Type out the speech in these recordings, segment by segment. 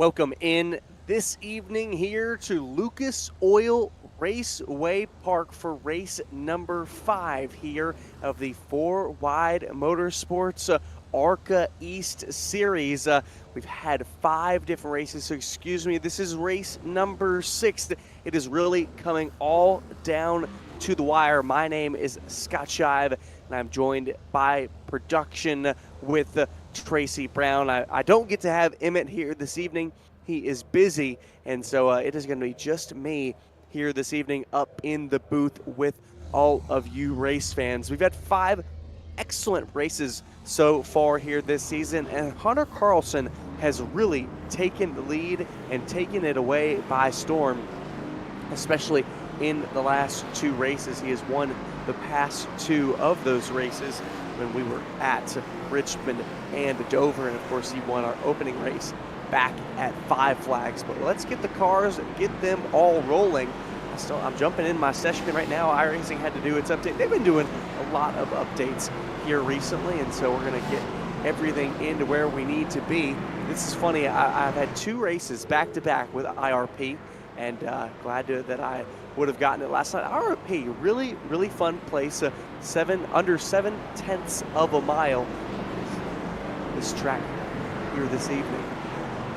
Welcome in this evening here to Lucas Oil Raceway Park for race number 5 here of the 4-Wide Motorsports Arca East Series. We've had 5 different races, so excuse me, this is race number 6. It is really coming all down to the wire. My name is Scott Shive, and I'm joined by production with Tracy Brown. I don't get to have Emmett here this evening. He is busy, and so it is going to be just me here this evening up in the booth with all of you race fans. We've had 5 excellent races so far here this season, and Hunter Carlson has really taken the lead and taken it away by storm, especially in the last 2 races. He has won the past 2 of those races when we were at Richmond and Dover, and of course he won our opening race back at 5 Flags. But let's get the cars, get them all rolling. I'm jumping in my session right now. Iracing had to do its update. They've been doing a lot of updates here recently, and so we're going to get everything into where we need to be. This is funny. I've had 2 races back to back with IRP, and glad that I would have gotten it last night. IRP, really fun place. Under 7/10 of a mile. This track here this evening,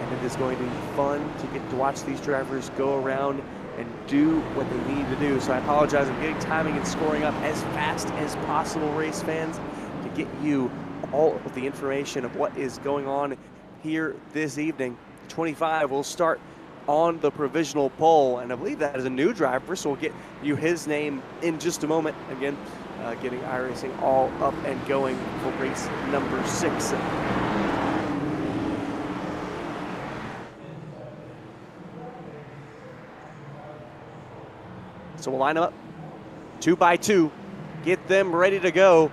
and it is going to be fun to get to watch these drivers go around and do what they need to do. So I apologize. I'm getting timing and scoring up as fast as possible, race fans, to get you all of the information of what is going on here this evening. 25 will start on the provisional pole, and I believe that is a new driver, so we'll get you his name in just a moment. Again, getting Iracing all up and going for race number 6. So we'll line them up 2 by 2, get them ready to go.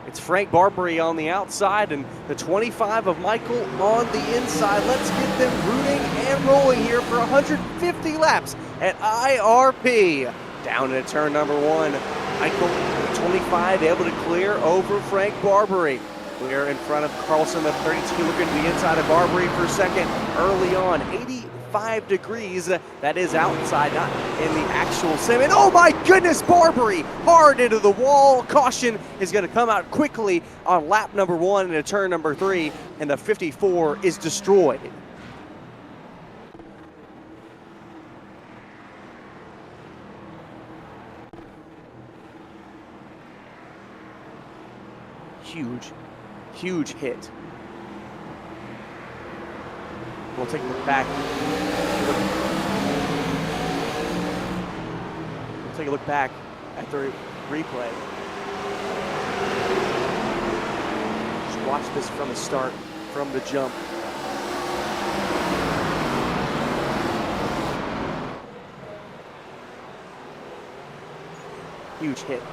It's Frank Barbary on the outside and the 25 of Michael on the inside. Let's get them rooting and rolling here for 150 laps at IRP. Down into turn number 1. Michael, 25, able to clear over Frank Barbary. We're in front of Carlson, the 32, looking to the inside of Barbary for second. Early on, 85 degrees. That is outside, not in the actual sim. And oh my goodness, Barbary hard into the wall. Caution is going to come out quickly on lap number 1 into turn number 3, and the 54 is destroyed. Huge hit. We'll take a look back. We'll take a look back at the replay. Just watch this from the start, from the jump. Huge hit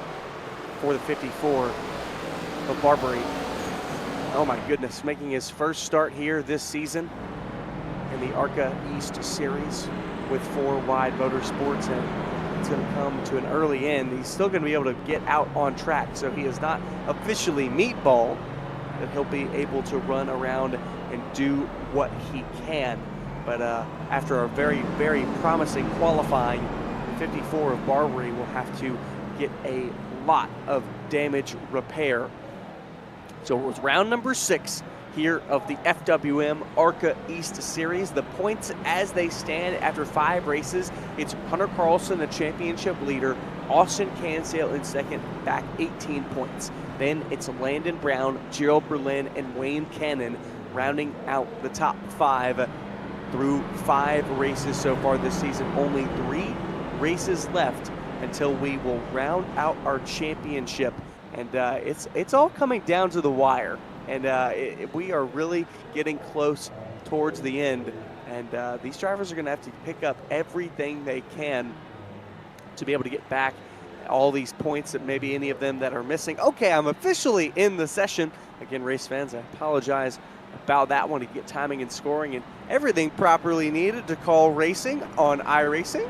for the 54 of Barbary. Oh my goodness, making his first start here this season in the Arca East Series with 4-Wide Motorsports, and it's going to come to an early end. He's still going to be able to get out on track, so he is not officially meatball, but he'll be able to run around and do what he can. But after a very promising qualifying, the 54 of Barbary will have to get a lot of damage repair. So it was round number 6 here of the FWM Arca East Series. The points as they stand after 5 races, it's Hunter Carlson, the championship leader, Austin Cansale in second, back 18 points. Then it's Landon Brown, Gerald Berlin, and Wayne Cannon rounding out the top 5 through 5 races so far this season. Only 3 races left until we will round out our championship. And it's all coming down to the wire, and we are really getting close towards the end, and these drivers are going to have to pick up everything they can to be able to get back all these points that maybe any of them that are missing. Okay, I'm officially in the session. Again, race fans, I apologize about that one, to get timing and scoring and everything properly needed to call racing on iRacing.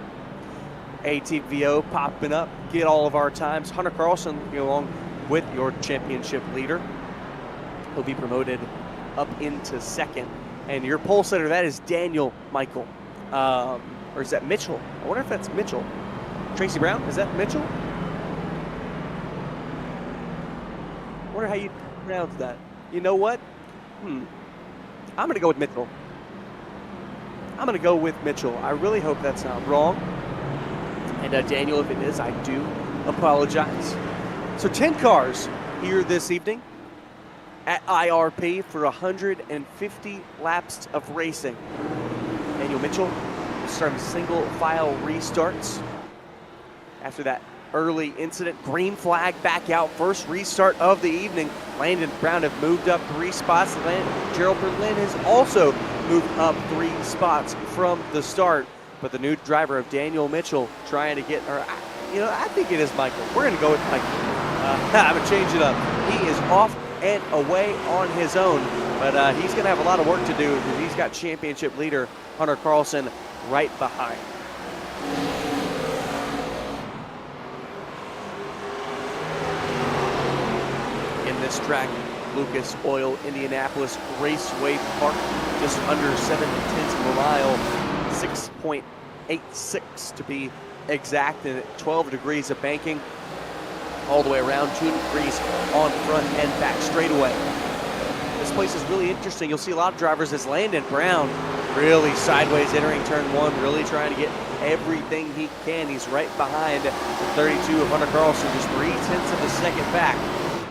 ATVO popping up, get all of our times. Hunter Carlson looking along with your championship leader. He'll be promoted up into second And your pole sitter, that is Daniel Michael. Or is that Mitchell? I wonder if that's Mitchell. Tracy Brown, is that Mitchell? I wonder how you pronounce that. You know what? I'm going to go with Mitchell. I'm going to go with Mitchell. I really hope that's not wrong. And Daniel, if it is, I do apologize. So 10 cars here this evening at IRP for 150 laps of racing. Daniel Mitchell starting single file restarts after that early incident. Green flag back out, first restart of the evening. Landon Brown have moved up 3 spots. Gerald Berlin has also moved up 3 spots from the start. But the new driver of Daniel Mitchell trying to get, I think it is Michael. We're going to go with Michael. I'm going to change it up. He is off and away on his own, but he's going to have a lot of work to do because he's got championship leader Hunter Carlson right behind. In this track, Lucas Oil Indianapolis Raceway Park, just under 7/10 of a mile, 6.86 to be exact, and 12 degrees of banking all the way around, 2 degrees on front and back straightaway. This place is really interesting. You'll see a lot of drivers as Landon Brown really sideways entering turn 1, really trying to get everything he can. He's right behind the 32 of Hunter Carlson, just 0.3 of a second back.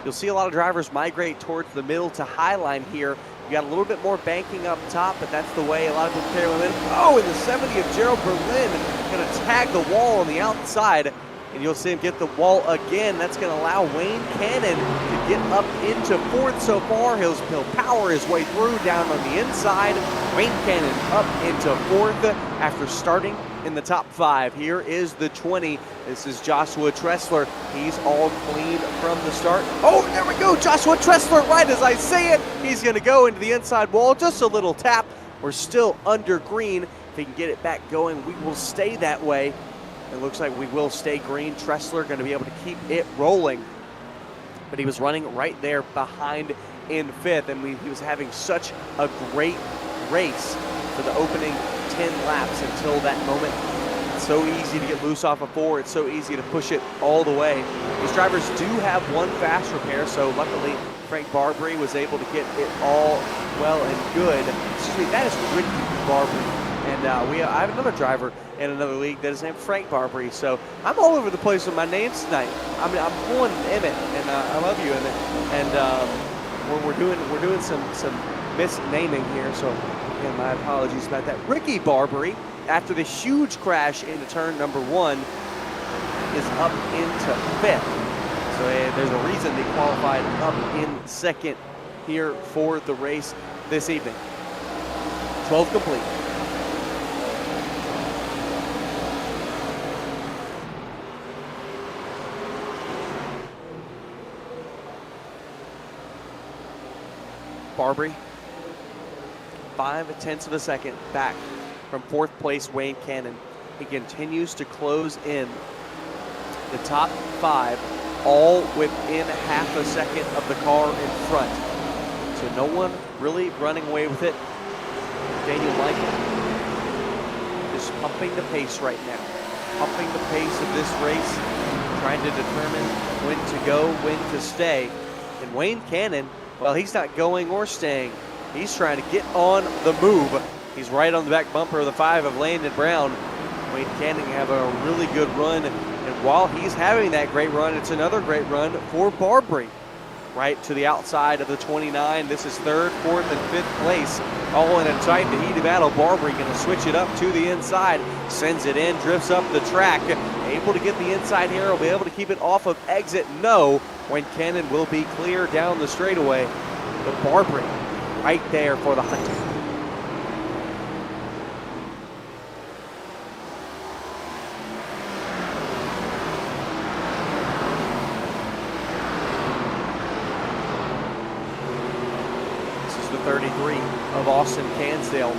You'll see a lot of drivers migrate towards the middle to Highline here. You got a little bit more banking up top, but that's the way a lot of people carry momentum. Oh, and the 70 of Gerald Berlin going to tag the wall on the outside, and you'll see him get the wall again. That's going to allow Wayne Cannon to get up into 4th so far. He'll power his way through down on the inside. Wayne Cannon up into 4th after starting in the top 5. Here is the 20. This is Joshua Tressler. He's all clean from the start. Oh, there we go. Joshua Tressler, right as I say it. He's going to go into the inside wall. Just a little tap. We're still under green. If he can get it back going, we will stay that way. It looks like we will stay green. Tressler going to be able to keep it rolling. But he was running right there behind in 5th, and he was having such a great race for the opening 10 laps until that moment. It's so easy to get loose off of 4. It's so easy to push it all the way. These drivers do have 1 fast repair, so luckily Frank Barbary was able to get it all well and good. Excuse me, that is Ricky Barbary. And I have another driver in another league that is named Frank Barbary. So I'm all over the place with my names tonight. I'm pulling Emmett, and I love you, Emmett. And we're doing some misnaming here. So again, my apologies about that. Ricky Barbary, after the huge crash into turn number 1, is up into 5th. So there's a reason they qualified up in 2nd here for the race this evening. 12 complete. Barbary, 0.5 of a second back from 4th place Wayne Cannon. He continues to close in the top 5, all within half a second of the car in front. So no one really running away with it. Daniel Michael just pumping the pace right now. Pumping the pace of this race, trying to determine when to go, when to stay. And Wayne Cannon, well, he's not going or staying. He's trying to get on the move. He's right on the back bumper of the 5 of Landon Brown. Wayne Cannon have a really good run. And while he's having that great run, it's another great run for Barbary. Right to the outside of the 29. This is 3rd, 4th, and 5th place. All in a tight and heated battle. Barbary going to switch it up to the inside. Sends it in, drifts up the track. Able to get the inside here. Will be able to keep it off of exit. No. Wayne Cannon will be clear down the straightaway. But Barbary right there for the hunt. This is the 33 of Austin Cansdale.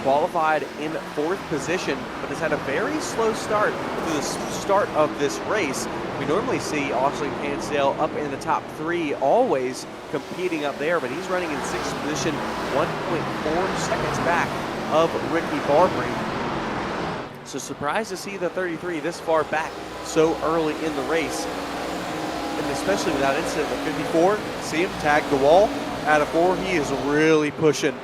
Qualified in 4th position, but has had a very slow start to the start of this race. We normally see Austin Cansdale up in the top 3, always competing up there, but he's running in 6th position, 1.4 seconds back of Ricky Barbary. So surprised to see the 33 this far back so early in the race, and especially without incident. The 54, see him tag the wall out of 4. He is really pushing.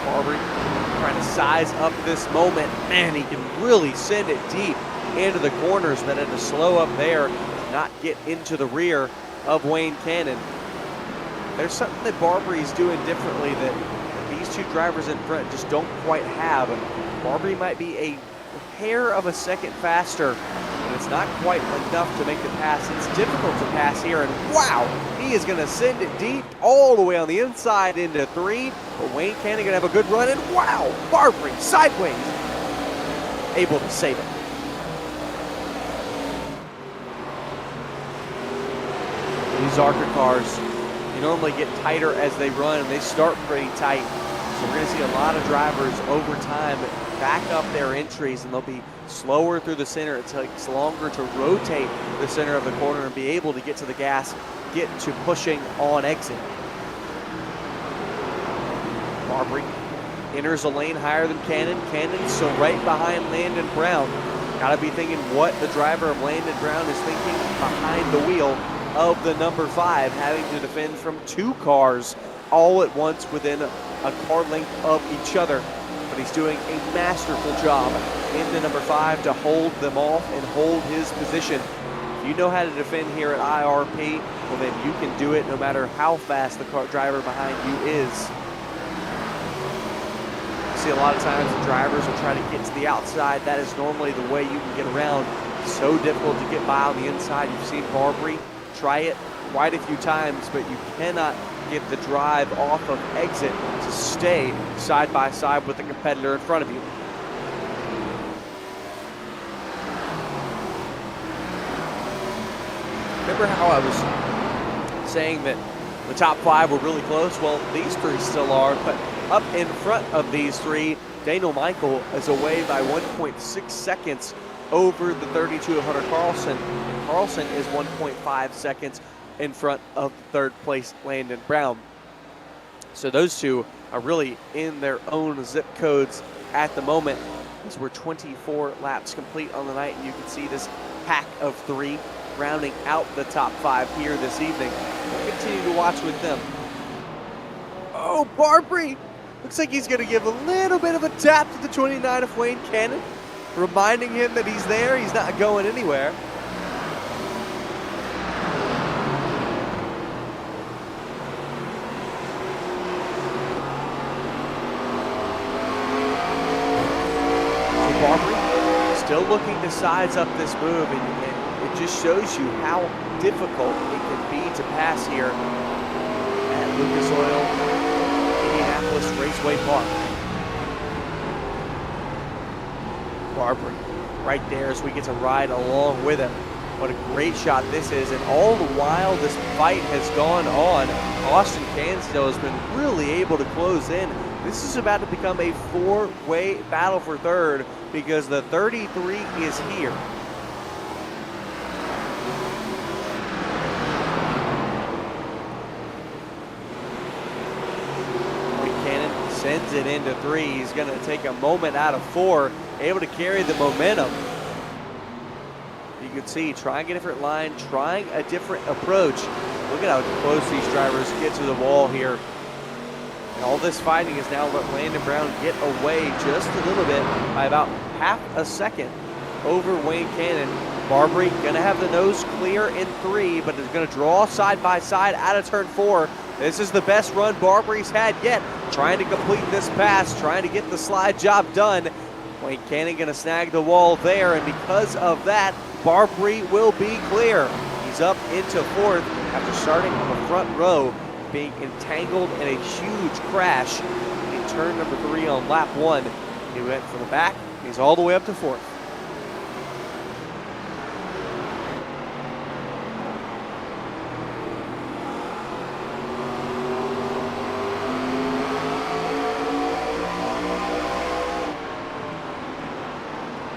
Barbary trying to size up this moment. Man, he can really send it deep into the corners, but had to slow up there, not get into the rear of Wayne Cannon. There's something that Barbary's doing differently that these two drivers in front just don't quite have. Barbary might be a hair of a second faster, but it's not quite enough to make the pass. It's difficult to pass here, and wow, he is gonna send it deep all the way on the inside into 3, but Wayne Cannon gonna have a good run, and wow, Barbary sideways, able to save it. These Acra cars, you normally get tighter as they run, and they start pretty tight. So we're gonna see a lot of drivers over time back up their entries, and they'll be slower through the center. It takes longer to rotate the center of the corner and be able to get to the gas, get to pushing on exit. Barbary enters a lane higher than Cannon. Cannon still right behind Landon Brown. Gotta be thinking what the driver of Landon Brown is thinking behind the wheel of the number 5, having to defend from 2 cars all at once within a car length of each other. But he's doing a masterful job in the number 5 to hold them off and hold his position. If you know how to defend here at IRP, well then you can do it no matter how fast the car driver behind you is. You see a lot of times the drivers will try to get to the outside. That is normally the way you can get around. It's so difficult to get by on the inside. You've seen Barbary try it quite a few times, but you cannot get the drive off of exit to stay side by side with the competitor in front of you. Remember how I was saying that the top 5 were really close? Well, these 3 still are, but up in front of these 3, Daniel Michael is away by 1.6 seconds over the 32 of Hunter Carlson. And Carlson is 1.5 seconds in front of third place Landon Brown. So those two are really in their own zip codes at the moment, as we're 24 laps complete on the night, and you can see this pack of 3 rounding out the top 5 here this evening. We'll continue to watch with them. Oh, Barbary! Looks like he's gonna give a little bit of a tap to the 29 of Wayne Cannon, reminding him that he's there, he's not going anywhere. Barbary still looking to size up this move, and it just shows you how difficult it can be to pass here at Lucas Oil Indianapolis Raceway Park. Barbary right there as we get to ride along with him. What a great shot this is, and all the while this fight has gone on, Austin Cansdale has been really able to close in. This is about to become a 4-way battle for third, because the 33 is here. Cannon sends it into 3. He's going to take a moment out of 4, able to carry the momentum. You can see trying a different line, trying a different approach. Look at how close these drivers get to the wall here. And all this fighting is now let Landon Brown get away just a little bit by about half a second over Wayne Cannon. Barbary gonna have the nose clear in 3, but is gonna draw side by side out of turn 4. This is the best run Barbary's had yet, trying to complete this pass, trying to get the slide job done. Wayne Cannon gonna snag the wall there, and because of that, Barbary will be clear. He's up into 4th after starting on the front row, being entangled in a huge crash in turn number 3 on lap 1. He went from the back, he's all the way up to 4th.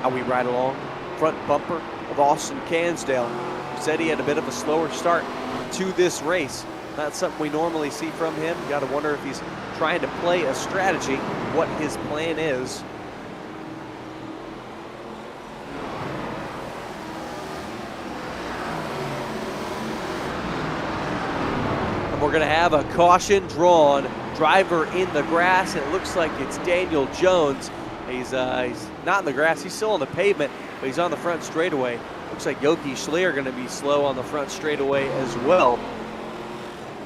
how we ride along. Front bumper of Austin Cansdale, who said he had a bit of a slower start to this race. Not something we normally see from him. You got to wonder if he's trying to play a strategy, what his plan is. And we're going to have a caution drawn. Driver in the grass. It looks like it's Daniel Jones. He's not in the grass. He's still on the pavement, but he's on the front straightaway. Looks like Yogi Schleer going to be slow on the front straightaway as well.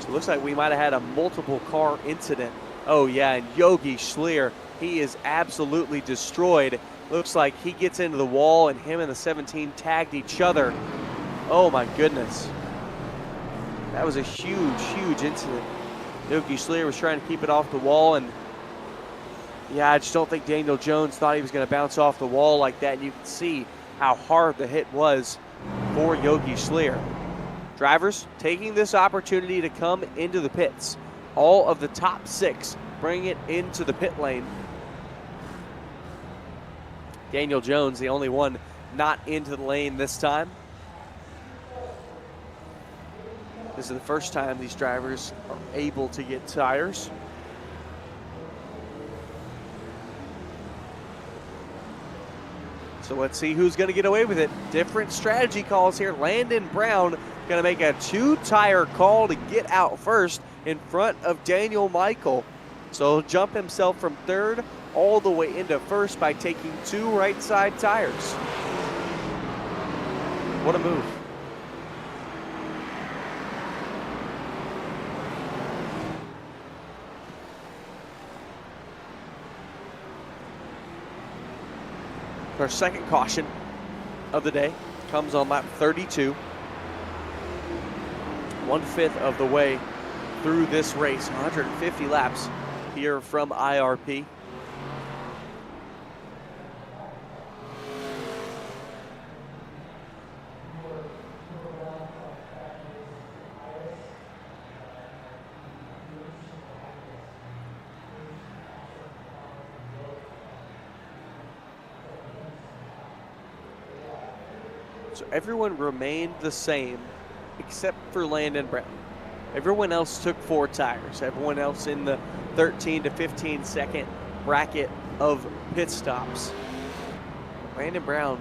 So it looks like we might have had a multiple car incident. Oh yeah, and Yogi Schleer, he is absolutely destroyed. Looks like he gets into the wall and him and the 17 tagged each other. Oh my goodness. That was a huge, huge incident. Yogi Schleer was trying to keep it off the wall, and yeah, I just don't think Daniel Jones thought he was going to bounce off the wall like that. And you can see how hard the hit was for Yogi Schleer. Drivers taking this opportunity to come into the pits. All of the top 6 bring it into the pit lane. Daniel Jones, the only one not into the lane this time. This is the first time these drivers are able to get tires. So let's see who's going to get away with it. Different strategy calls here. Landon Brown going to make a 2-tire call to get out first in front of Daniel Michael. So he'll jump himself from 3rd all the way into 1st by taking 2 right side tires. What a move. Our second caution of the day comes on lap 32. 1/5 of the way through this race, 150 laps here from IRP. So everyone remained the same except for Landon Brown. Everyone else took 4 tires. Everyone else in the 13 to 15 second bracket of pit stops. Landon Brown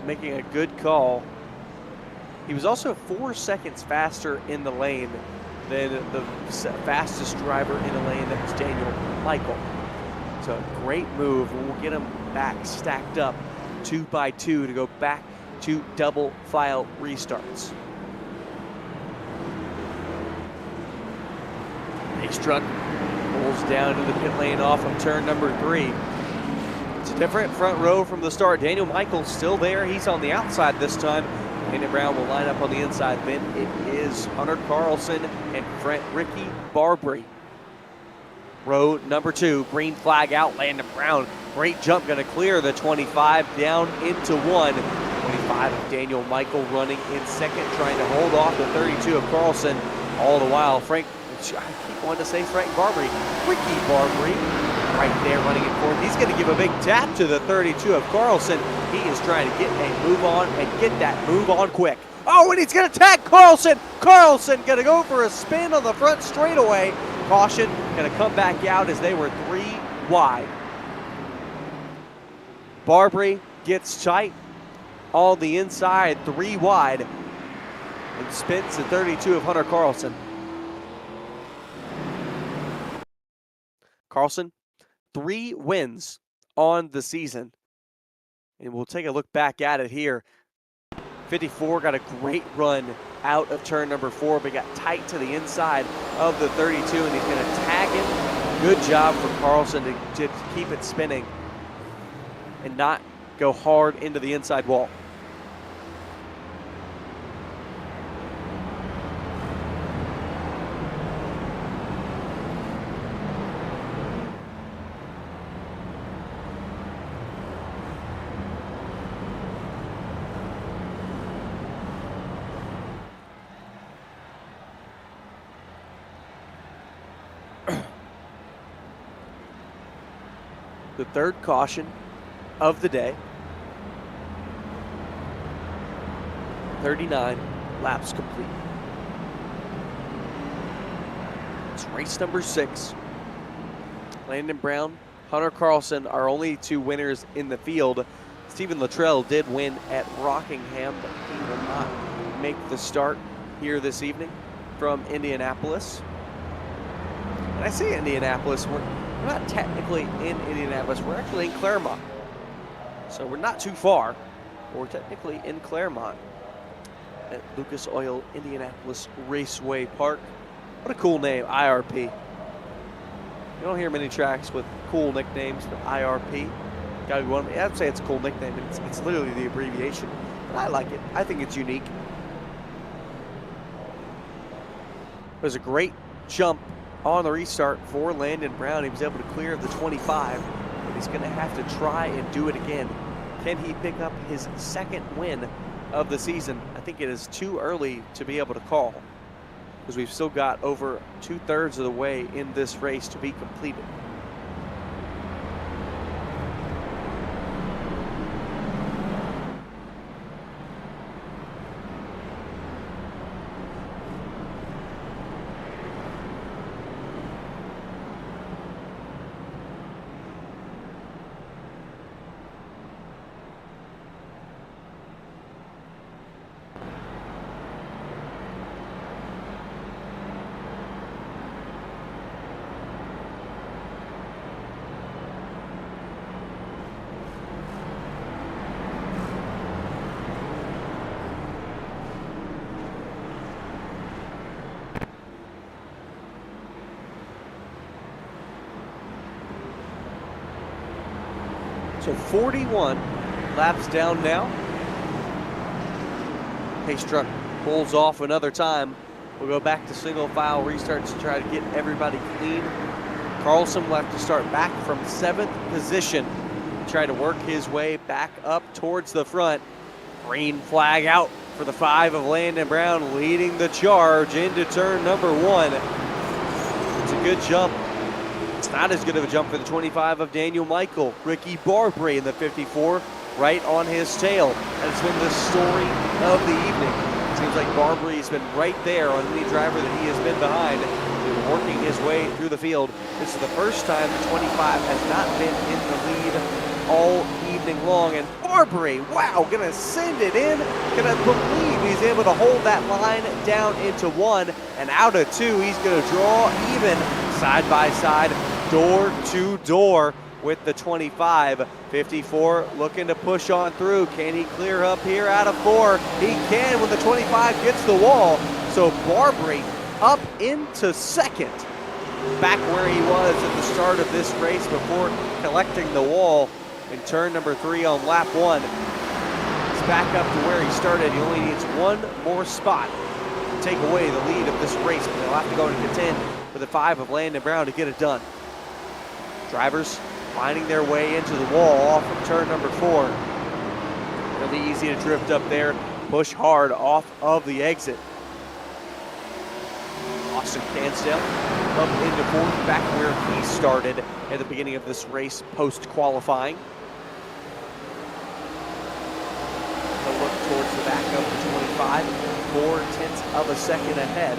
making a good call. He was also 4 seconds faster in the lane than the fastest driver in the lane, that was Daniel Michael. So a great move. We'll get him back stacked up 2 by 2 to go back to double file restarts. Race truck pulls down to the pit lane off of turn number 3. It's a different front row from the start. Daniel Michael's still there. He's on the outside this time. Landon Brown will line up on the inside. Then it is Hunter Carlson and Ricky Barbary. Row number 2, green flag out. Landon Brown, great jump, going to clear the 25 down into 1. 25 of Daniel Michael running in second, trying to hold off the 32 of Carlson. All the while, I keep wanting to say Frank Barbary. Ricky Barbary right there running in fourth. He's going to give a big tap to the 32 of Carlson. He is trying to get a move on and get that move on quick. Oh, and he's going to tag Carlson. Carlson going to go for a spin on the front straightaway. Caution going to come back out as they were 3 wide. Barbary gets tight on the inside, 3 wide, and spins the 32 of Hunter Carlson. Carlson, 3 wins on the season. And we'll take a look back at it here. 54 got a great run out of turn number 4, but got tight to the inside of the 32, and he's going to tag him. Good job for Carlson to keep it spinning and not go hard into the inside wall. The third caution of the day. 39 laps complete. It's race number 6. Landon Brown, Hunter Carlson are only 2 winners in the field. Stephen Luttrell did win at Rockingham, but he will not make the start here this evening from Indianapolis. And I say Indianapolis, we're not technically in Indianapolis, we're actually in Claremont. So we're not too far. We're technically in Claremont at Lucas Oil Indianapolis Raceway Park. What a cool name, IRP. You don't hear many tracks with cool nicknames, but IRP. Gotta be one of them. I'd say it's a cool nickname, and it's literally the abbreviation. But I like it. I think it's unique. It was a great jump on the restart for Landon Brown. He was able to clear the 25, but he's going to have to try and do it again. Can he pick up his 2nd win of the season? I think it is too early to be able to call, because we've still got over 2/3 of the way in this race to be completed. So 41 laps down now. Pace truck pulls off another time. We'll go back to single file restarts to try to get everybody clean. Carlson will have to start back from 7th position. Try to work his way back up towards the front. Green flag out for the 5 of Landon Brown, leading the charge into turn number 1. It's a good jump. It's not as good of a jump for the 25 of Daniel Michael. Ricky Barbary in the 54 right on his tail. And it's been the story of the evening. It seems like Barbary's been right there on any driver that he has been behind, working his way through the field. This is the first time the 25 has not been in the lead all evening long. And Barbary, wow, gonna send it in. Gonna believe he's able to hold that line down into 1 and out of 2. He's gonna draw even side by side, door to door with the 25. 54 looking to push on through. Can he clear up here out of 4? He can when the 25 gets the wall. So Barbary up into 2nd, back where he was at the start of this race before collecting the wall in turn number 3 on lap 1. He's back up to where he started. He only needs 1 more spot to take away the lead of this race, but they'll have to go to contend for the 5 of Landon Brown to get it done. Drivers finding their way into the wall off of turn number 4. Really easy to drift up there, push hard off of the exit. Austin Cansdale up into 4th, back where he started at the beginning of this race post-qualifying. A look towards the back of the 25, 4/10 of a second ahead.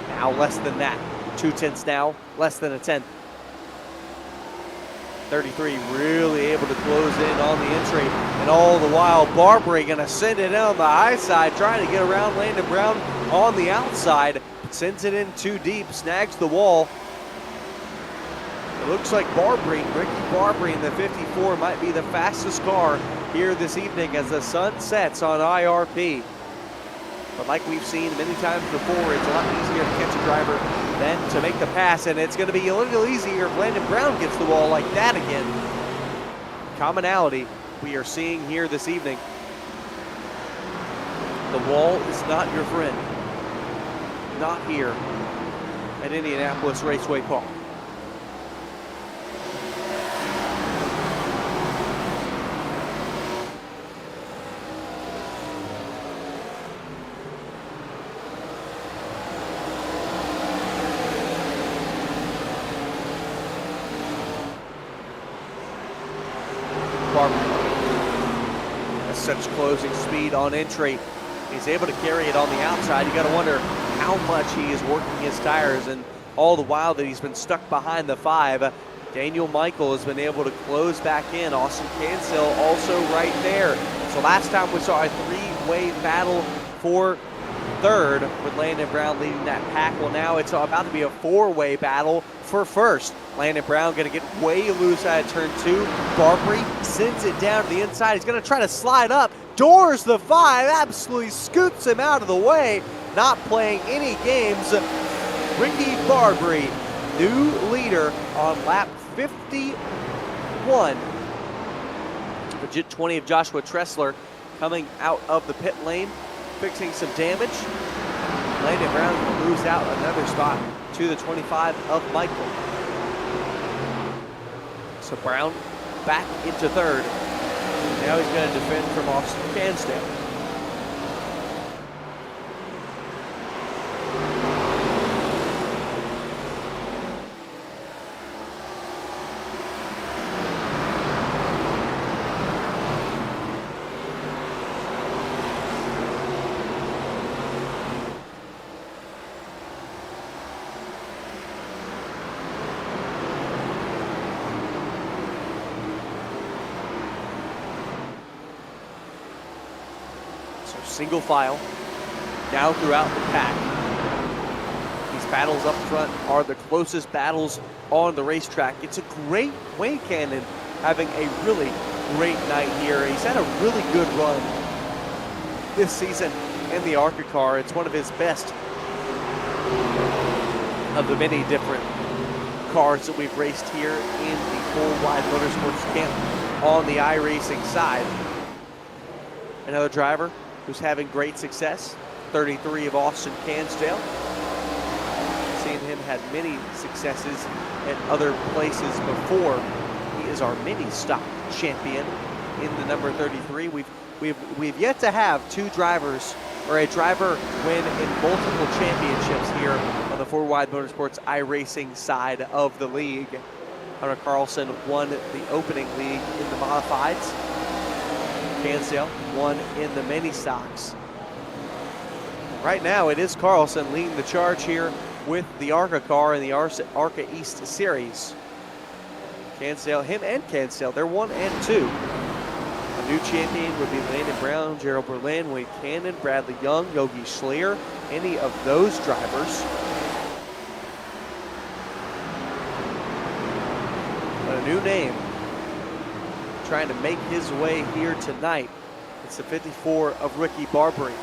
Now less than that, 2/10 now, less than a 10th. 33 really able to close in on the entry, and all the while Barbary gonna send it in on the high side, trying to get around Landon Brown on the outside, but sends it in too deep, snags the wall. It looks like Ricky Barbary in the 54 might be the fastest car here this evening as the sun sets on IRP. But like we've seen many times before, it's a lot easier to catch a driver than to make the pass, and it's going to be a little easier if Landon Brown gets the wall like that again. Commonality we are seeing here this evening. The wall is not your friend. Not here at Indianapolis Raceway Park. such closing speed on entry. He's able to carry it on the outside. You got to wonder how much he is working his tires, and all the while that he's been stuck behind the 5. Daniel Michael has been able to close back in. Austin Cancel also right there. So last time we saw a 3-way battle for third with Landon Brown leading that pack. Well, now it's about to be a 4-way battle for first. Landon Brown going to get way loose out of turn 2. Barbary sends it down to the inside. He's going to try to slide up. Doors the 5, absolutely scoots him out of the way. Not playing any games. Ricky Barbary, new leader on lap 51. Legit 20 of Joshua Tressler coming out of the pit lane, fixing some damage. Landon Brown will lose out another spot to the 25 of Michael. So Brown back into third. Now he's going to defend from Austin Cansdale. Single file now throughout the pack. These battles up front are the closest battles on the racetrack. It's a great Wayne Cannon having a really great night here. He's had a really good run this season in the ARCA car. It's one of his best of the many different cars that we've raced here in the full-wide motorsports camp on the iRacing side. Another driver who's having great success, 33 of Austin Cansdale. Seen him had many successes at other places before. He is our mini stock champion in the number 33. We've yet to have two drivers or a driver win in multiple championships here on the 4Wide Motorsports iRacing side of the league. Hunter Carlson won the opening league in the modifieds. Cansdale won in the mini stocks. Right now it is Carlson leading the charge here with the ARCA car in the ARCA East Series. Cansdale, him and Cansdale, they're 1 and 2. A new champion would be Landon Brown, Gerald Berlin, Wayne Cannon, Bradley Young, Yogi Schleer, any of those drivers. But a new name trying to make his way here tonight. It's the 54 of Ricky Barbary.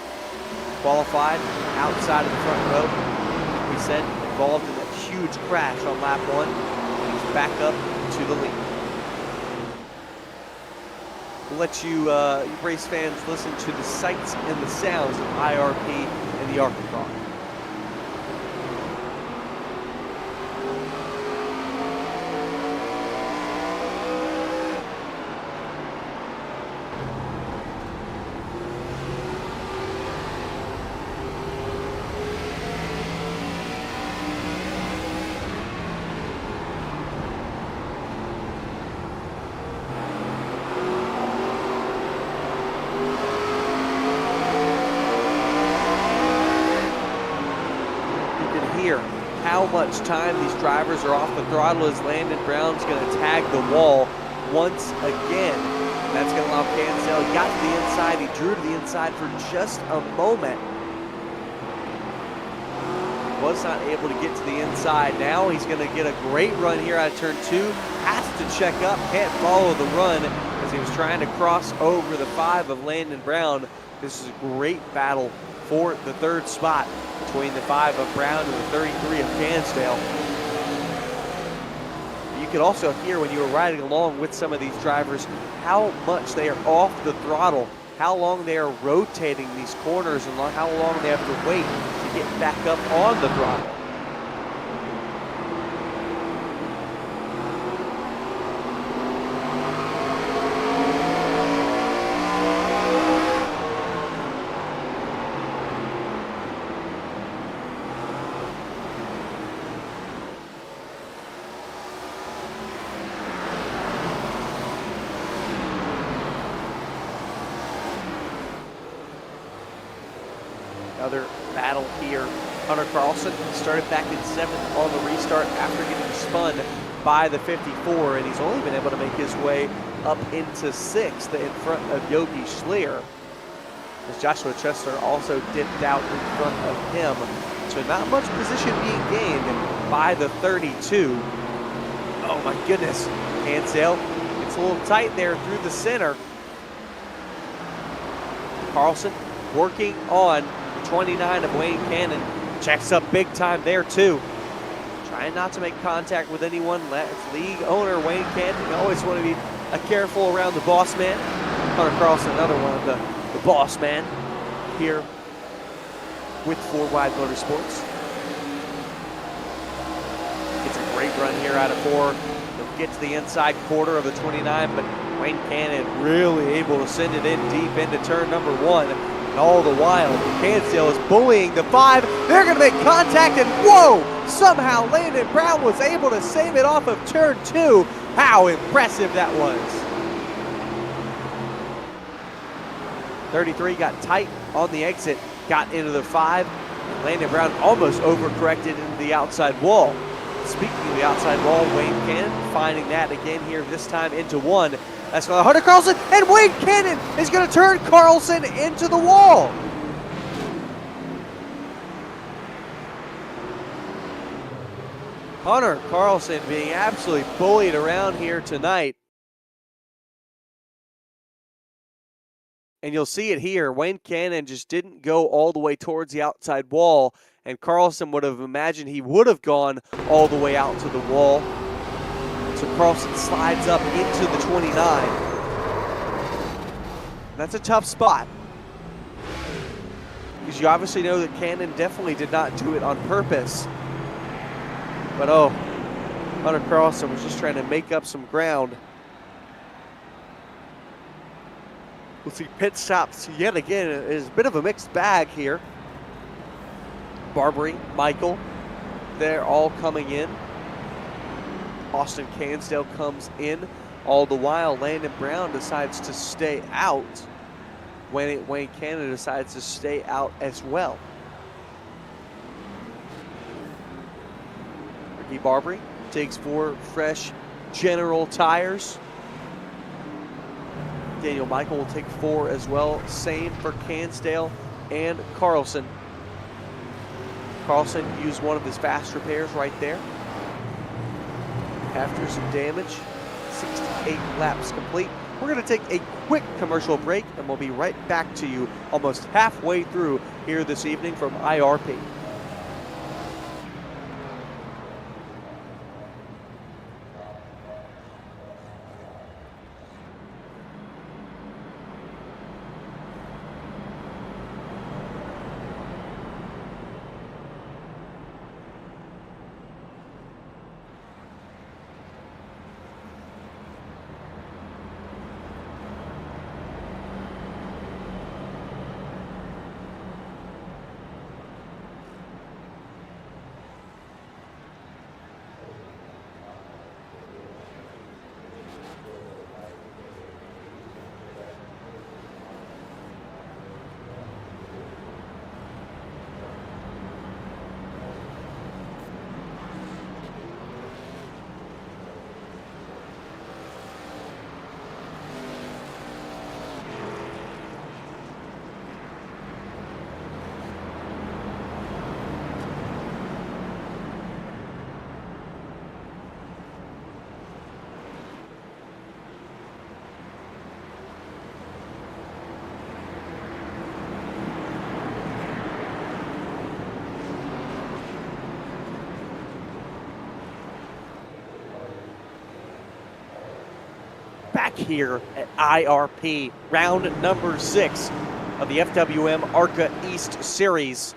Qualified outside of the front row. We said involved in that huge crash on lap 1. He's back up to the lead. We'll let you race fans listen to the sights and the sounds of IRP and the ARCA car. How much time these drivers are off the throttle as Landon Brown's going to tag the wall once again. That's going to allow Cansdale. He got to the inside. He drew to the inside for just a moment. Was not able to get to the inside. Now he's going to get a great run here out of turn 2. Has to check up. Can't follow the run as he was trying to cross over the 5 of Landon Brown. This is a great battle for the third spot between the 5 of Brown and the 33 of Cansdale. You could also hear when you were riding along with some of these drivers how much they are off the throttle, how long they are rotating these corners, and how long they have to wait to get back up on the throttle. Another battle here. Hunter Carlson started back in 7th on the restart after getting spun by the 54, and he's only been able to make his way up into 6th in front of Yogi Schleer, as Joshua Chesler also dipped out in front of him. So not much position being gained by the 32. Oh my goodness, Hansdale, it's a little tight there through the center. Carlson working on the 29 of Wayne Cannon. Checks up big time there too. Trying not to make contact with anyone. It's league owner Wayne Cannon. You always want to be careful around the boss man. Hunter Carlson, another one of the boss man here with 4 Wide Motorsports. It's a great run here out of 4. They'll get to the inside quarter of the 29, but Wayne Cannon really able to send it in deep into turn number 1. And all the while, Hansdale is bullying the 5. They're going to make contact, and whoa! Somehow Landon Brown was able to save it off of turn 2. How impressive that was. 33 got tight on the exit, got into the 5. Landon Brown almost overcorrected into the outside wall. Speaking of the outside wall, Wayne Cannon finding that again here, this time into 1. That's going to Hunter Carlson, and Wayne Cannon is going to turn Carlson into the wall. Hunter Carlson being absolutely bullied around here tonight. And you'll see it here. Wayne Cannon just didn't go all the way towards the outside wall, and Carlson would have imagined he would have gone all the way out to the wall. So Carlson slides up into the 29. That's a tough spot, because you obviously know that Cannon definitely did not do it on purpose. But oh, Hunter Carlson was just trying to make up some ground. We'll see pit stops yet again. It is a bit of a mixed bag here. Barbary, Michael, they're all coming in. Austin Cansdale comes in. All the while, Landon Brown decides to stay out. Wayne Cannon decides to stay out as well. Ricky Barbary takes 4 fresh General tires. Daniel Michael will take 4 as well. Same for Cansdale and Carlson. Carlson used one of his fast repairs right there. After some damage, 68 laps complete. We're going to take a quick commercial break, and we'll be right back to you almost halfway through here this evening from IRP. Back here at IRP, round number 6 of the FWM ARCA East Series.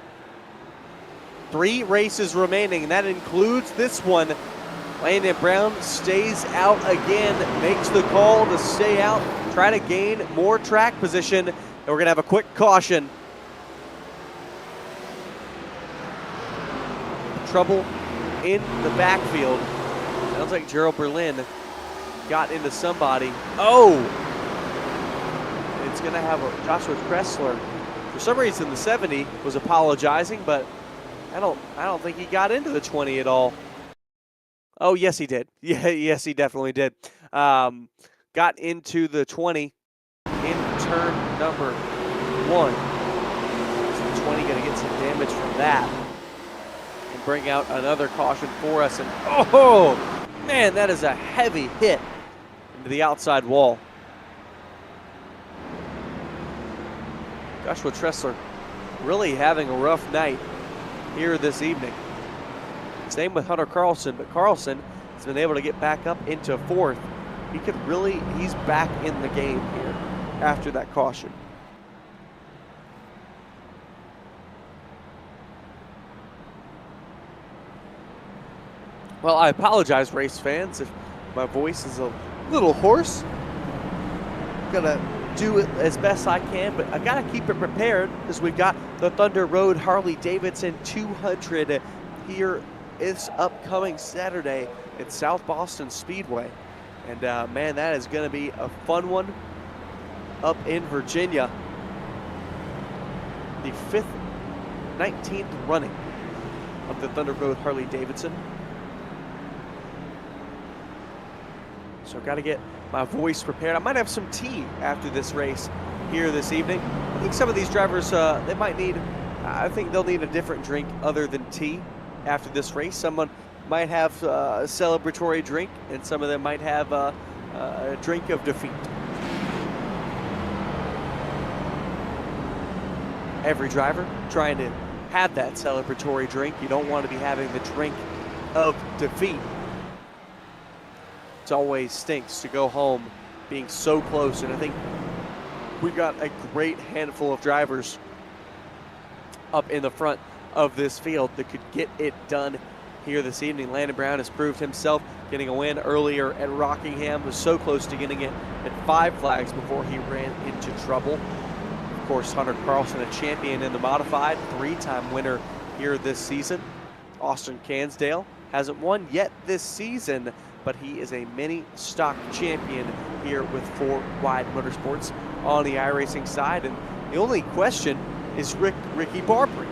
3 races remaining, and that includes this one. Landon Brown stays out again, makes the call to stay out, try to gain more track position, and we're going to have a quick caution. Trouble in the backfield. Sounds like Gerald Berlin got into somebody. Oh! It's going to have Joshua Kressler For some reason, the 70 was apologizing, but I don't think he got into the 20 at all. Oh, yes, he did. Yeah, yes, he definitely did. Got into the 20 in turn number 1. So the 20 going to get some damage from that and bring out another caution for us. And oh, man, that is a heavy hit into the outside wall. Joshua Tressler really having a rough night here this evening. Same with Hunter Carlson, but Carlson has been able to get back up into 4th. He's back in the game here after that caution. Well, I apologize, race fans, if my voice is a little hoarse. I'm gonna do it as best I can, but I gotta keep it prepared because we've got the Thunder Road Harley-Davidson 200 here this upcoming Saturday at South Boston Speedway. And man, that is gonna be a fun one up in Virginia. The 19th running of the Thunder Road Harley-Davidson. So I've got to get my voice prepared. I might have some tea after this race here this evening. I think some of these drivers, they might need, I think they'll need a different drink other than tea after this race. Someone might have a celebratory drink, and some of them might have a drink of defeat. Every driver trying to have that celebratory drink. You don't want to be having the drink of defeat. It always stinks to go home being so close, and I think we've got a great handful of drivers up in the front of this field that could get it done here this evening. Landon Brown has proved himself, getting a win earlier at Rockingham, was so close to getting it at 5 flags before he ran into trouble. Of course, Hunter Carlson, a champion in the modified, 3-time winner here this season. Austin Cansdale hasn't won yet this season, but he is a mini stock champion here with 4 Wide Motorsports on the iRacing side. And the only question is Ricky Barbary,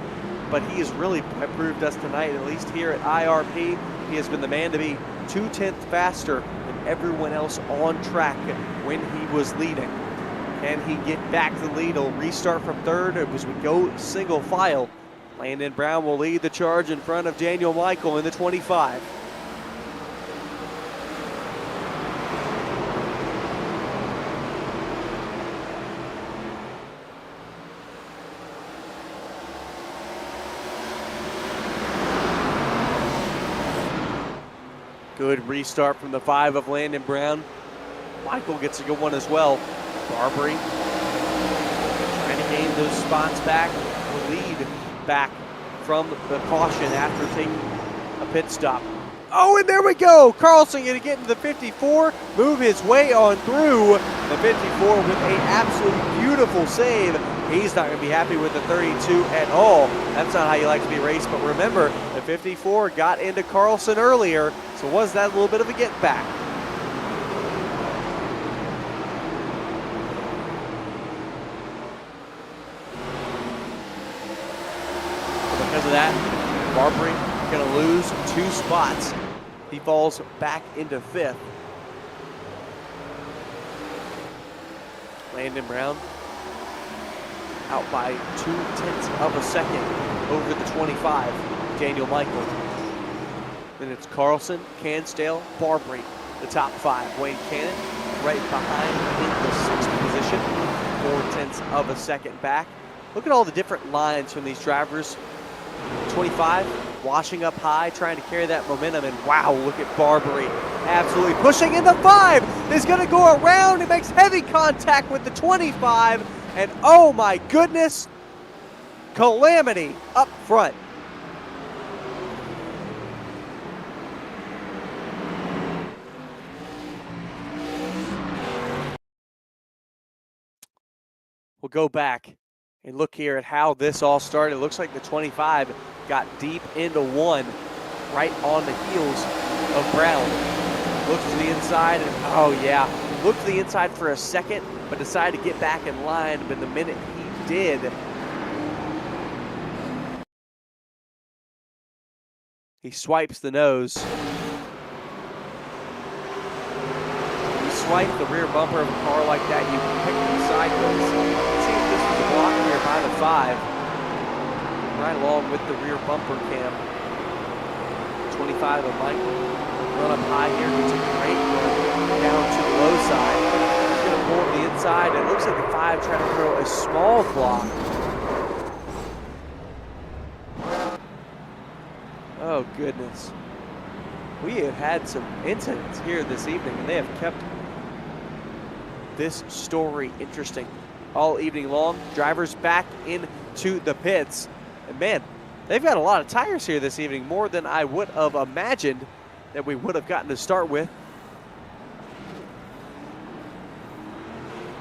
but he has really proved us tonight, at least here at IRP. He has been the man to be 2/10 faster than everyone else on track when he was leading. Can he get back to the lead? He'll restart from 3rd as we go single file. Landon Brown will lead the charge in front of Daniel Michael in the 25. Good restart from the 5 of Landon Brown. Michael gets a good one as well. Barbary trying to gain those spots back, the lead back from the caution after taking a pit stop. Oh, and there we go. Carlson going to get into the 54, move his way on through the 54 with an absolute beautiful save. He's not going to be happy with the 32 at all. That's not how you like to be raced, but remember, the 54 got into Carlson earlier, so was that a little bit of a get back? Because of that, Barbary going to lose 2 spots. He falls back into 5th. Landon Brown out by 0.2 of a second over the 25, Daniel Michael. Then it's Carlson, Cansdale, Barbary, the top 5. Wayne Cannon right behind in the 6th position, 0.4 of a second back. Look at all the different lines from these drivers. 25 washing up high, trying to carry that momentum, and wow, look at Barbary absolutely pushing in the 5. Is going to go around. He makes heavy contact with the 25, and oh my goodness, calamity up front. We'll go back and look here at how this all started. It looks like the 25 got deep into 1 right on the heels of Brown. Looked to the inside, and oh yeah, looked to the inside for a second, but decided to get back in line. But the minute he did, He swipes the nose. You swipe the rear bumper of a car like that, you pick them sideways. Let's see if this was a block here by the 5. Right along with the rear bumper cam. 25 of Michael. Run up high here, gets a great run down to the low side. He's going to pull to the inside. It looks like the 5 trying to throw a small block. Oh, goodness. We have had some incidents here this evening, and they have kept this story interesting all evening long. Drivers back into the pits. And, man, they've got a lot of tires here this evening, more than I would have imagined that we would have gotten to start with.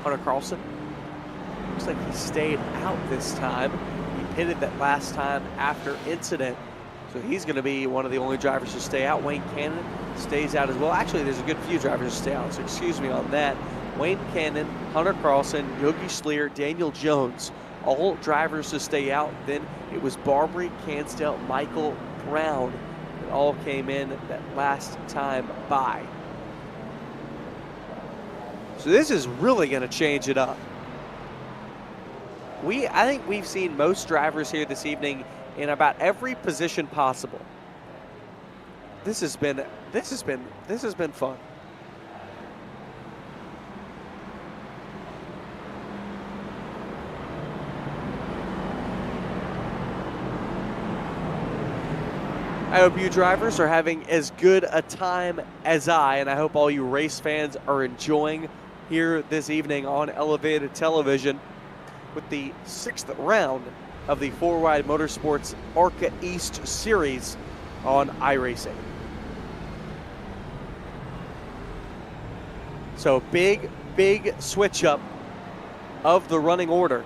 Hunter Carlson. Looks like he stayed out this time. He pitted that last time after incident. So he's going to be one of the only drivers to stay out. Wayne Cannon stays out as well. Actually, there's a good few drivers to stay out, so excuse me on that. Wayne Cannon, Hunter Carlson, Yogi Schleer, Daniel Jones, all drivers to stay out. Then it was Barbary, Cansdale, Michael Brown that all came in that last time by. So this is really going to change it up. I think we've seen most drivers here this evening in about every position possible. This has been fun. I hope you drivers are having as good a time as I, and I hope all you race fans are enjoying here this evening on Elevated Television with the 6th round of the 4Wide Motorsports ARCA East Series on Iracing. So big switch up of the running order.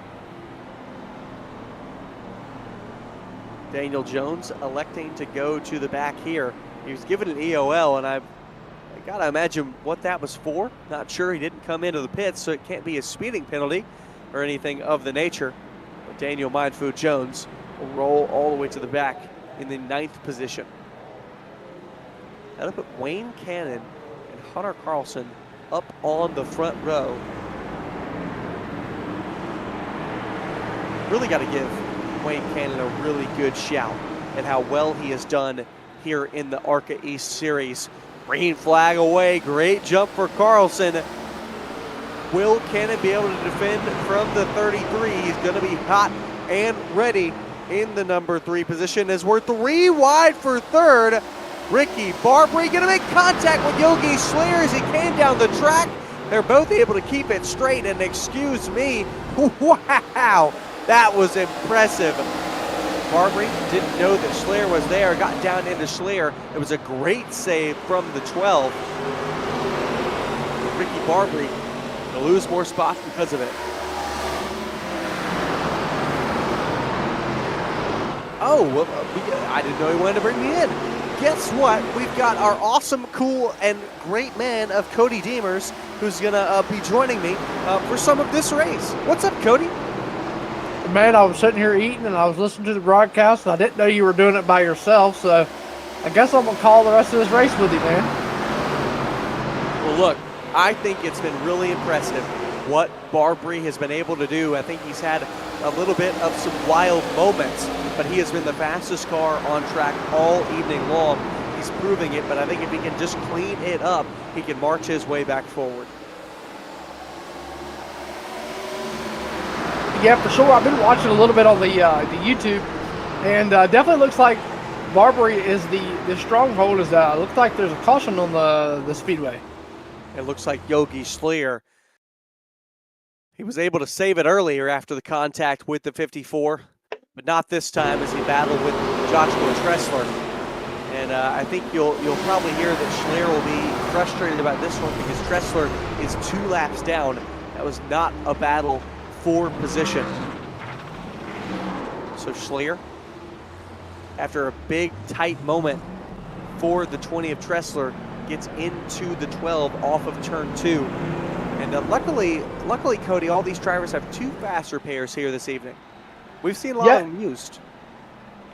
Daniel Jones electing to go to the back here. He was given an EOL, and I gotta imagine what that was for. Not sure. He didn't come into the pits, so it can't be a speeding penalty or anything of the nature. But Daniel Mindfood Jones will roll all the way to the back in the 9th position. That'll put Wayne Cannon and Hunter Carlson up on the front row. Really got to give Wayne Cannon a really good shout at how well he has done here in the ARCA East Series. Green flag away, great jump for Carlson. Will Cannon be able to defend from the 33? He's going to be hot and ready in the number 3 position as we're 3 wide for 3rd. Ricky Barbary going to make contact with Yogi Schleer as he came down the track. They're both able to keep it straight, and excuse me, wow, that was impressive. Barbary didn't know that Schleer was there, got down into Schleer. It was a great save from the 12. Ricky Barbary to lose more spots because of it. Oh, well, I didn't know he wanted to bring me in. Guess what? We've got our awesome, cool, and great man of Cody Deemers, who's going to be joining me for some of this race. What's up, Cody? Man, I was sitting here eating and I was listening to the broadcast, and I didn't know you were doing it by yourself, so I guess I'm going to call the rest of this race with you, man. Well, look, I think it's been really impressive what Barbary has been able to do. I think he's had a little bit of some wild moments, but he has been the fastest car on track all evening long. He's proving it, but I think if he can just clean it up, he can march his way back forward. Yeah, for sure. I've been watching a little bit on the YouTube, and definitely looks like Barbary is the stronghold. Looks like there's a caution on the speedway. It looks like Yogi Schleer. He was able to save it earlier after the contact with the 54, but not this time as he battled with Joshua Tressler. And I think you'll probably hear that Schleer will be frustrated about this one because Tressler is 2 laps down. That was not a battle for position. So Schleer, after a big tight moment for the 20 of Tressler, gets into the 12 off of turn 2. And luckily, Cody, all these drivers have 2 faster pairs here this evening. We've seen a lot of them used.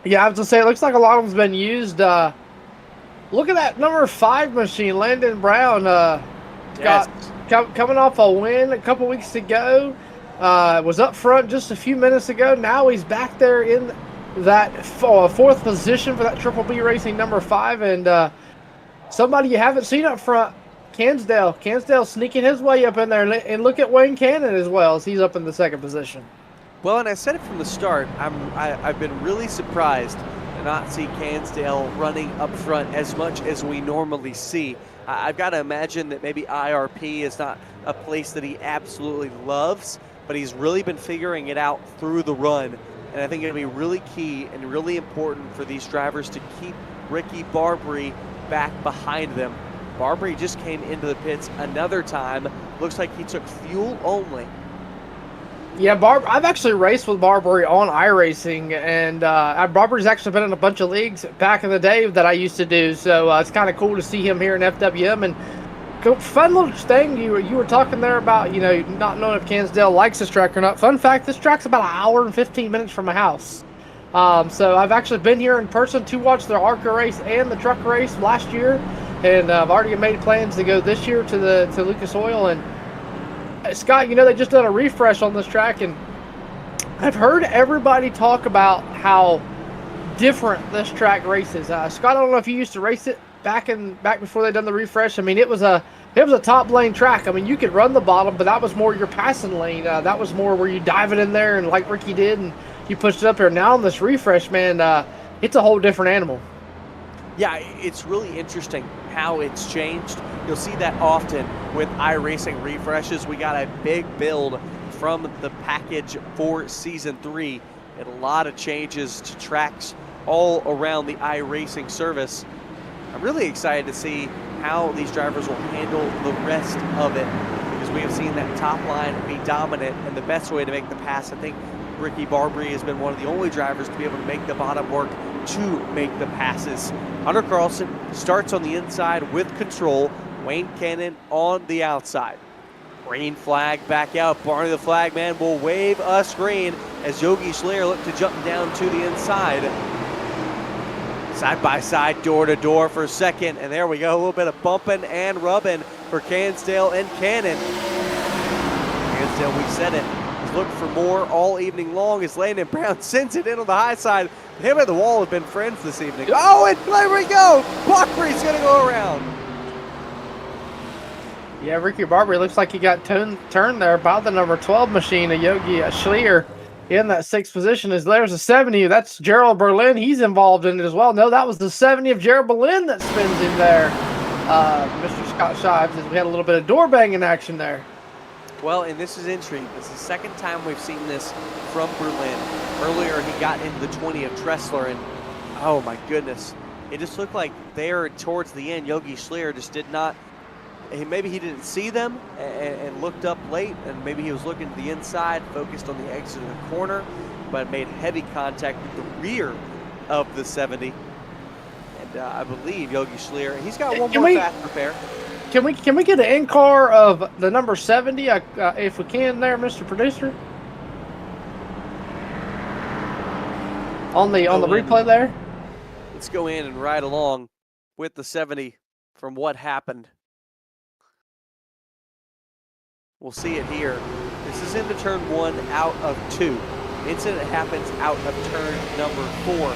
Yeah, I was gonna say it looks like a lot of them's been used. Look at that number 5 machine, Landon Brown. Yes. Got coming off a win a couple weeks ago. Was up front just a few minutes ago. Now he's back there in that fourth position for that Triple B Racing number 5, and somebody you haven't seen up front, Cansdale. Cansdale sneaking his way up in there, and look at Wayne Cannon as well as he's up in the second position. Well, and I said it from the start, I've been really surprised to not see Cansdale running up front as much as we normally see. I've got to imagine that maybe IRP is not a place that he absolutely loves, but he's really been figuring it out through the run. And I think it'll be really key and really important for these drivers to keep Ricky Barbary back behind them. Barbary just came into the pits another time. Looks like he took fuel only. Yeah, I've actually raced with Barbary on iRacing, and Barbary's actually been in a bunch of leagues back in the day that I used to do, so it's kind of cool to see him here in FWM. And fun little thing, you were talking there about, not knowing if Cansdale likes this track or not. Fun fact, this track's about an hour and 15 minutes from my house. So I've actually been here in person to watch the ARCA race and the truck race last year, and I've already made plans to go this year to Lucas Oil. And Scott, they just done a refresh on this track, and I've heard everybody talk about how different this track races. Scott, I don't know if you used to race it back before they done the refresh. I mean, it was a top lane track. I mean, you could run the bottom, but that was more your passing lane. That was more where you dive it in there and like Ricky did, and you pushed it up here. Now on this refresh, man, it's a whole different animal. Yeah, it's really interesting how it's changed. You'll see that often with iRacing refreshes. We got a big build from the package for Season 3 and a lot of changes to tracks all around the iRacing service. I'm really excited to see how these drivers will handle the rest of it, because we have seen that top line be dominant, and the best way to make the pass, I think Ricky Barbary has been one of the only drivers to be able to make the bottom work to make the passes. Hunter Carlson starts on the inside with control. Wayne Cannon on the outside. Green flag back out. Barney the flag man will wave us green as Yogi Schleer look to jump down to the inside. Side by side, door to door for second, and there we go. A little bit of bumping and rubbing for Cansdale and Cannon. Cansdale, we said it, has looked for more all evening long as Landon Brown sends it into the high side. Him and the wall have been friends this evening. Oh, and there we go. Buckry's going to go around. Yeah, Ricky Barbary looks like he got turned there by the number 12 machine of Yogi Schleer in that 6th position. As there's a 70. That's Gerald Berlin. He's involved in it as well. No, that was the 70 of Gerald Berlin that spins in there. Mr. Scott Shives, as we had a little bit of door banging action there. Well, and this is intriguing. This is the second time we've seen this from Berlin. Earlier, he got into the 20 of Tressler, and oh my goodness. It just looked like there towards the end, Yogi Schleer just did not, maybe he didn't see them and looked up late, and maybe he was looking to the inside, focused on the exit of the corner, but made heavy contact with the rear of the 70. And I believe Yogi Schleer, he's got one more fast repair. Can we get an in-car of the number 70 if we can there, Mr. Producer? On the replay there? Let's go in and ride along with the 70 from what happened. We'll see it here. This is into turn 1 out of 2. Incident happens out of turn number 4.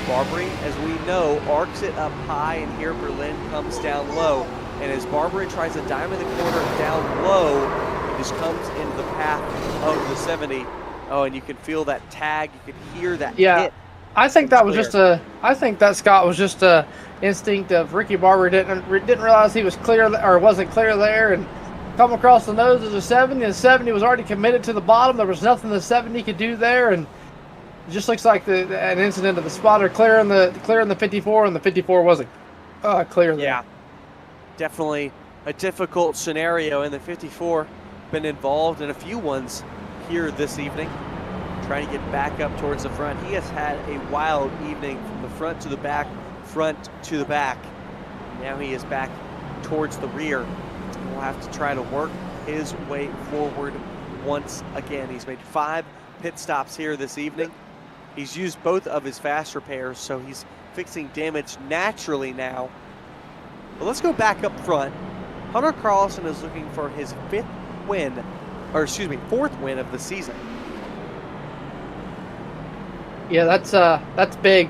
Barbary, as we know, arcs it up high, and here Berlin comes down low. And as Barbary tries to diamond the corner down low, he just comes into the path of the 70. Oh, and you can feel that tag. You can hear that hit. I think that was just I think that, Scott, was just a instinct of Ricky Barbary didn't realize he was clear or wasn't clear there, and come across the nose of the 70. And the 70 was already committed to the bottom. There was nothing the 70 could do there, and it just looks like an incident of the spotter clearing the 54, and the 54 wasn't clear there. Yeah. Definitely a difficult scenario, and the 54 been involved in a few ones here this evening, trying to get back up towards the front. He has had a wild evening from the front to the back, front to the back. Now he is back towards the rear. He'll have to try to work his way forward once again. He's made 5 pit stops here this evening. He's used both of his fast repairs, so he's fixing damage naturally now. But let's go back up front. Hunter Carlson is looking for his fourth win of the season. Yeah, that's big.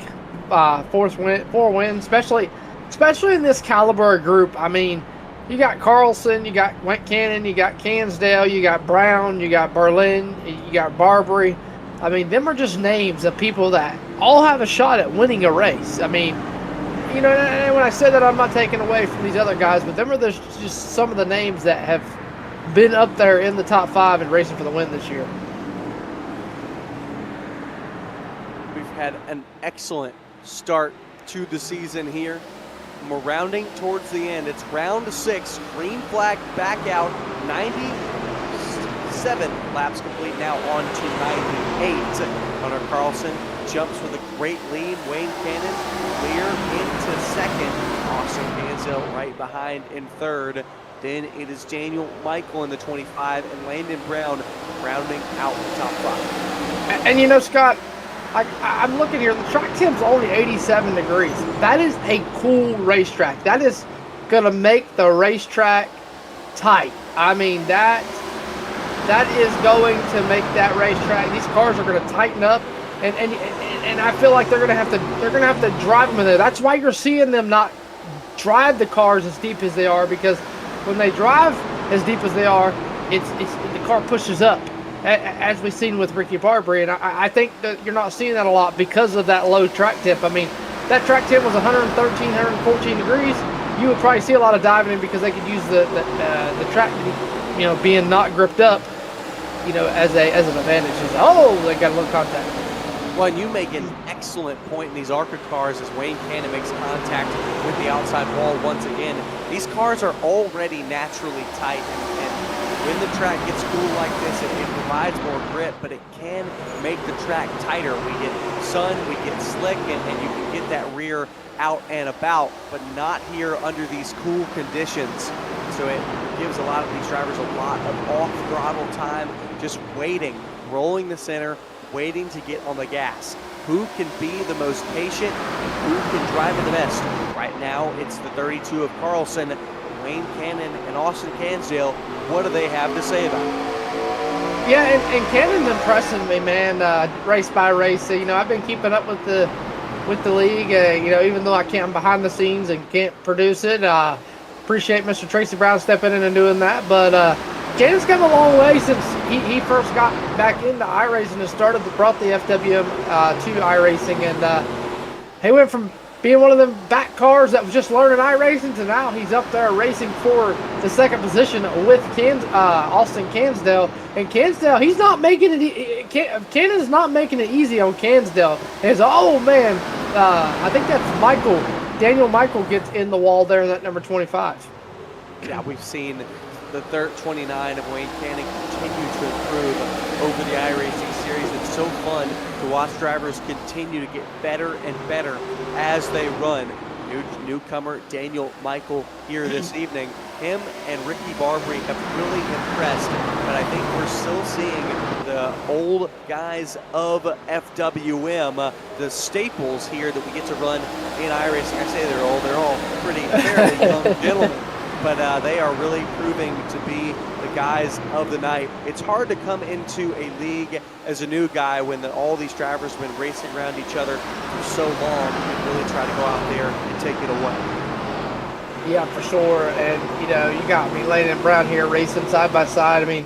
Four wins, especially in this caliber of group. I mean, you got Carlson, you got Went Cannon, you got Cansdale, you got Brown, you got Berlin, you got Barbary. I mean, them are just names of people that all have a shot at winning a race. I mean, you know, and when I say that, I'm not taking away from these other guys, but them are just some of the names that have been up there in the top 5 and racing for the win this year. We've had an excellent start to the season here. We're rounding towards the end. It's round 6. Green flag back out. 97 laps complete now on to 98. Hunter Carlson jumps with a great lead. Wayne Cannon clear into second. Austin Cansdale right behind in third. Then it is Daniel Michael in the 25 and Landon Brown rounding out the top 5. And you know, Scott, I'm looking here. The track temp's only 87 degrees. That is a cool racetrack. That is going to make the racetrack tight. I mean, that is going to make that racetrack. These cars are going to tighten up, and I feel like they're going to have to drive them in there. That's why you're seeing them not drive the cars as deep as they are, because when they drive as deep as they are, it's the car pushes up, as we've seen with Ricky Barbary, and I think that you're not seeing that a lot because of that low track temp. I mean, that track temp was 113, 114 degrees. You would probably see a lot of diving in because they could use the track, you know, being not gripped up, you know, as an advantage. It's, oh, they got a little contact. Well, and you make an excellent point in these ARCA cars as Wayne Cannon makes contact with the outside wall once again. These cars are already naturally tight, and when the track gets cool like this, it provides more grip, but it can make the track tighter. We get sun, we get slick, and you can get that rear out and about, but not here under these cool conditions. So it gives a lot of these drivers a lot of off-throttle time, just waiting, rolling the center, waiting to get on the gas. Who can be the most patient and who can drive it the best? Right now, it's the 32 of Carlson, Wayne Cannon, and Austin Cansdale. What do they have to say about it? Yeah, and Cannon's impressing me, man, race by race. You know, I've been keeping up with the league, you know, even though I'm behind the scenes and can't produce it. Appreciate Mr. Tracy Brown stepping in and doing that, but Cannon's come a long way since he first got back into iRacing and brought the FWM to iRacing, and he went from being one of them back cars that was just learning iRacing to now he's up there racing for the second position with Austin Cansdale. And Cansdale, he's not making it. Cannon's not making it easy on Cansdale. It's, oh man, I think that's Michael. Daniel Michael gets in the wall there in that number 25. Yeah, we've seen the 29 of Wayne Cannon continue to improve over the iRacing series. It's so fun to watch drivers continue to get better and better as they run. Newcomer Daniel Michael here this evening. Him and Ricky Barbary have really impressed, but I think we're still seeing the old guys of FWM, the staples here that we get to run in iRacing. I say they're all pretty fairly young gentlemen, but they are really proving to be the guys of the night. It's hard to come into a league as a new guy when all these drivers have been racing around each other for so long and really try to go out there and take it away. Yeah, for sure. And, you know, you got me Landon Brown here racing side by side. I mean,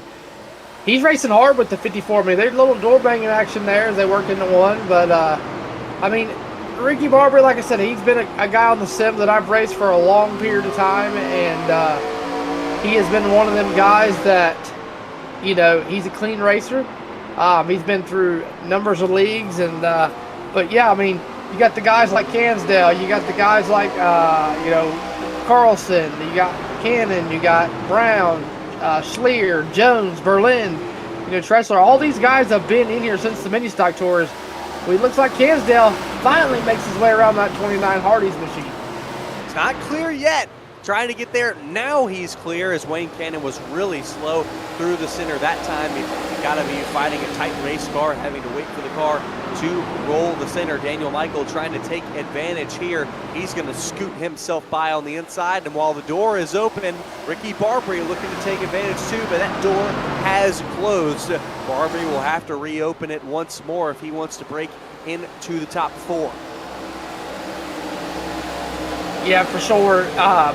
he's racing hard with the 54. I mean, there's a little door banging action there as they work into one. But, I mean, Ricky Barbary, like I said, he's been a guy on the sim that I've raced for a long period of time. And he has been one of them guys that, you know, he's a clean racer. He's been through numbers of leagues. And, but, yeah, I mean, you got the guys like Cansdale. You got the guys like, you know, Carlson, you got Cannon, you got Brown, Schleer, Jones, Berlin, you know, Tressler. All these guys have been in here since the mini stock tours. Well, it looks like Cansdale finally makes his way around that 29 Hardee's machine. It's not clear yet trying to get there. Now he's clear, as Wayne Cannon was really slow through the center that time. You got to be fighting a tight race car, having to wait for the car to roll the center. Daniel Michael trying to take advantage here. He's going to scoot himself by on the inside, and while the door is open, Ricky Barbary looking to take advantage too, but that door has closed. Barbary will have to reopen it once more if he wants to break into the top 4. Yeah, for sure.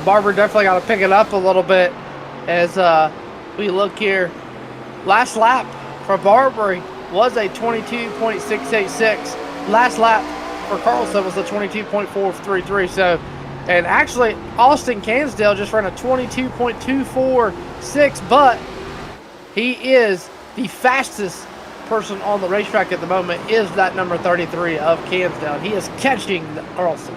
Barber definitely got to pick it up a little bit as we look here. Last lap for Barbary was a 22.686. Last lap for Carlson was a 22.433. So, and actually, Austin Cansdale just ran a 22.246, but he is the fastest person on the racetrack at the moment, is that number 33 of Cansdale. He is catching Carlson.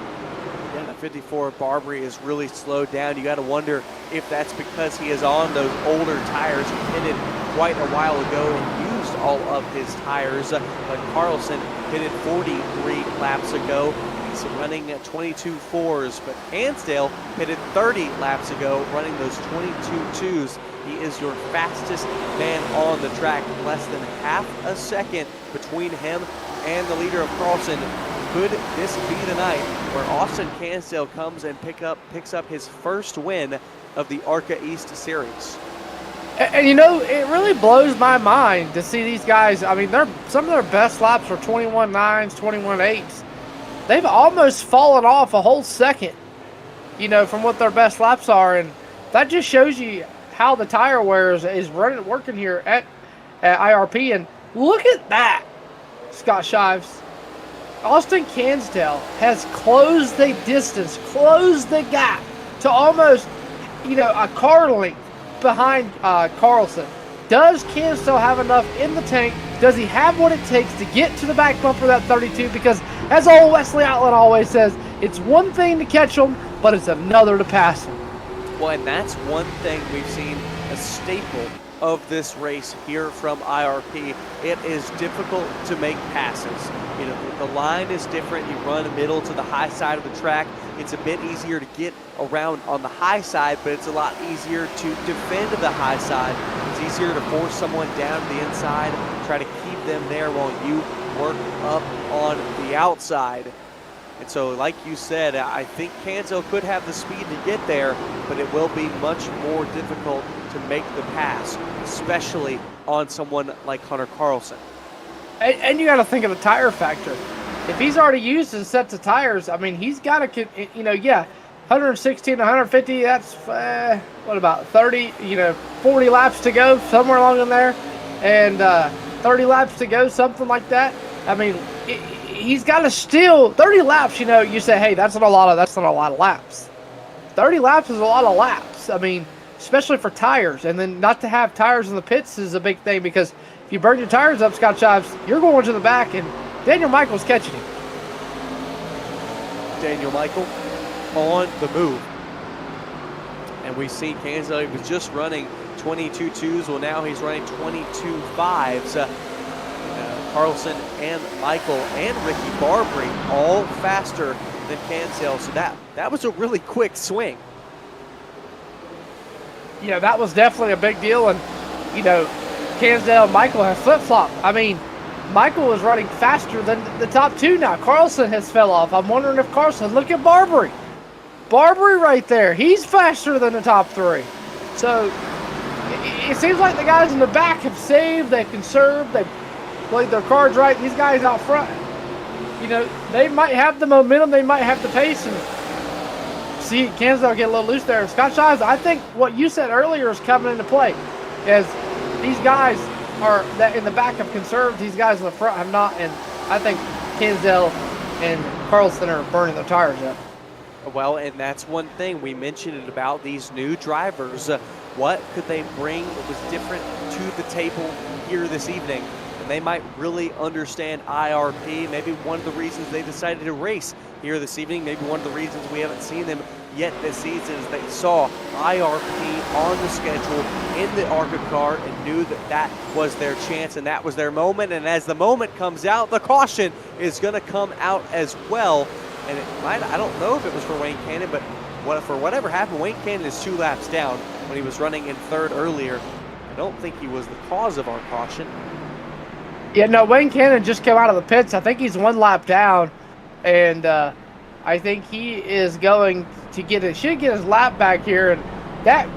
54 Barbary is really slowed down. You got to wonder if that's because he is on those older tires. He pitted quite a while ago and used all of his tires, but Carlson pitted 43 laps ago. He's running 22.4s, but Cansdale pitted 30 laps ago, running those 22.2s. He is your fastest man on the track, less than half a second between him and the leader of Carlson. Could this be the night where Austin Cansdale comes and picks up his first win of the ARCA East Series? And you know, it really blows my mind to see these guys. I mean, some of their best laps are 21.9s, 21.8s. They've almost fallen off a whole second, you know, from what their best laps are, and that just shows you how the tire wear is working here at IRP. And look at that, Scott Shives. Austin Cansdale has closed the distance, closed the gap to almost, you know, a car length behind Carlson. Does Cansdale have enough in the tank? Does he have what it takes to get to the back bumper of that 32? Because as old Wesley Outland always says, it's one thing to catch them, but it's another to pass them. Well, and that's one thing we've seen, a staple of this race here from IRP. It is difficult to make passes. You know, the line is different. You run middle to the high side of the track. It's a bit easier to get around on the high side, but it's a lot easier to defend the high side. It's easier to force someone down to the inside, try to keep them there while you work up on the outside. And so, like you said, I think Cansdale could have the speed to get there, but it will be much more difficult to make the pass, especially on someone like Hunter Carlson. And you got to think of the tire factor. If he's already used his sets of tires, I mean, he's got to, you know, yeah, 116, 150, that's, what about 30, you know, 40 laps to go, somewhere along in there, and 30 laps to go, something like that. I mean, he's got to still, 30 laps, you know, you say, hey, that's not a lot of laps. 30 laps is a lot of laps. I mean, especially for tires. And then not to have tires in the pits is a big thing, because if you burn your tires up, Scott Shives, you're going to the back, and Daniel Michael's catching him. Daniel Michael on the move. And we see Cansdale, he was just running 22.2s. Well, now he's running 22.5s. Carlson and Michael and Ricky Barbary all faster than Cansdale. So that was a really quick swing. Yeah, that was definitely a big deal. And, you know, Cansdale and Michael have flip-flopped. I mean, Michael is running faster than the top two now. Carlson has fell off. I'm wondering if Carlson, look at Barbary. Barbary right there. He's faster than the top three. So it seems like the guys in the back have saved, they've conserved, they've played their cards right. These guys out front, you know, they might have the momentum, they might have the pace, and see Cansdale get a little loose there. Scott Shives, I think what you said earlier is coming into play, as these guys are that in the back have conserved, these guys in the front have not, and I think Cansdale and Carlson are burning their tires up. Well, and that's one thing we mentioned it about these new drivers. What could they bring that was different to the table here this evening? And they might really understand IRP. Maybe one of the reasons they decided to race here this evening, maybe one of the reasons we haven't seen them yet this season, is they saw IRP on the schedule in the ARCA car and knew that that was their chance and that was their moment. And as the moment comes out, the caution is going to come out as well. And it might, I don't know if it was for Wayne Cannon, but for whatever happened, Wayne Cannon is 2 laps down when he was running in third earlier. I don't think he was the cause of our caution. Yeah, no, Wayne Cannon just came out of the pits. I think he's 1 lap down, and I think he is going to should get his lap back here. And that,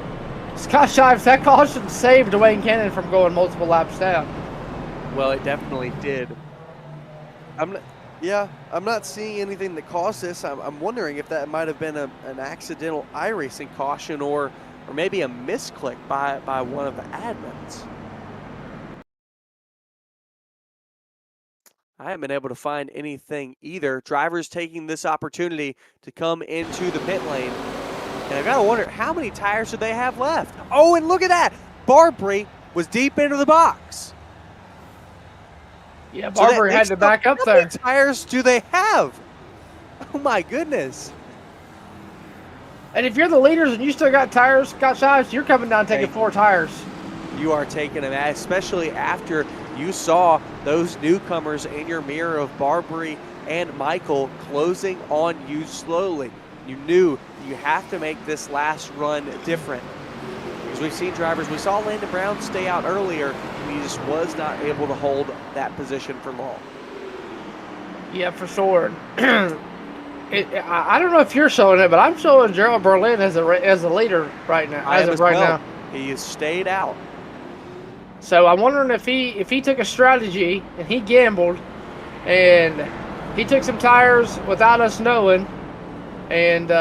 Scott Shives, that caution saved Wayne Cannon from going multiple laps down. Well, it definitely did. I'm not seeing anything that caused this. I'm wondering if that might have been an accidental iRacing caution or maybe a misclick by one of the admins. I haven't been able to find anything either. Drivers taking this opportunity to come into the pit lane. And I gotta wonder, how many tires do they have left? Oh, and look at that! Barbary was deep into the box. Yeah, Barbary had to back up there. How many tires do they have? Oh my goodness. And if you're the leaders and you still got tires, Scott Shives, you're coming down taking 4 tires. You are taking them, especially after you saw those newcomers in your mirror of Barbary and Michael closing on you slowly. You knew you have to make this last run different. Because we've seen drivers, we saw Landon Brown stay out earlier, and he just was not able to hold that position for long. Yeah, for sure. I don't know if you're showing it, but I'm showing Gerald Berlin as a leader right now. Now, he has stayed out. So I'm wondering if he took a strategy and he gambled, and he took some tires without us knowing, and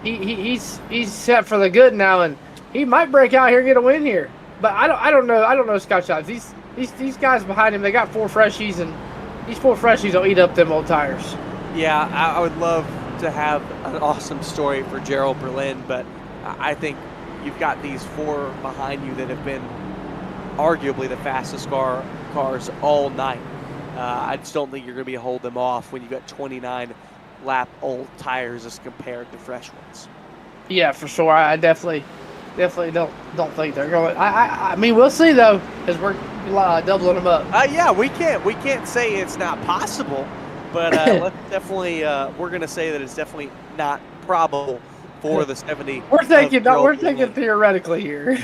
he's set for the good now, and he might break out here and get a win here. But I don't know Scott Shives. These guys behind him, they got 4 freshies, and these 4 freshies will eat up them old tires. Yeah, I would love to have an awesome story for Gerald Berlin, but I think you've got these 4 behind you that have been arguably the fastest cars all night. I just don't think you're going to be able to hold them off when you've got 29 lap old tires as compared to fresh ones. Yeah, for sure. I definitely don't think they're going. I mean, we'll see though, as we're doubling them up. Yeah, we can't say it's not possible, but let's definitely we're going to say that it's definitely not probable for the 70. We're thinking theoretically here.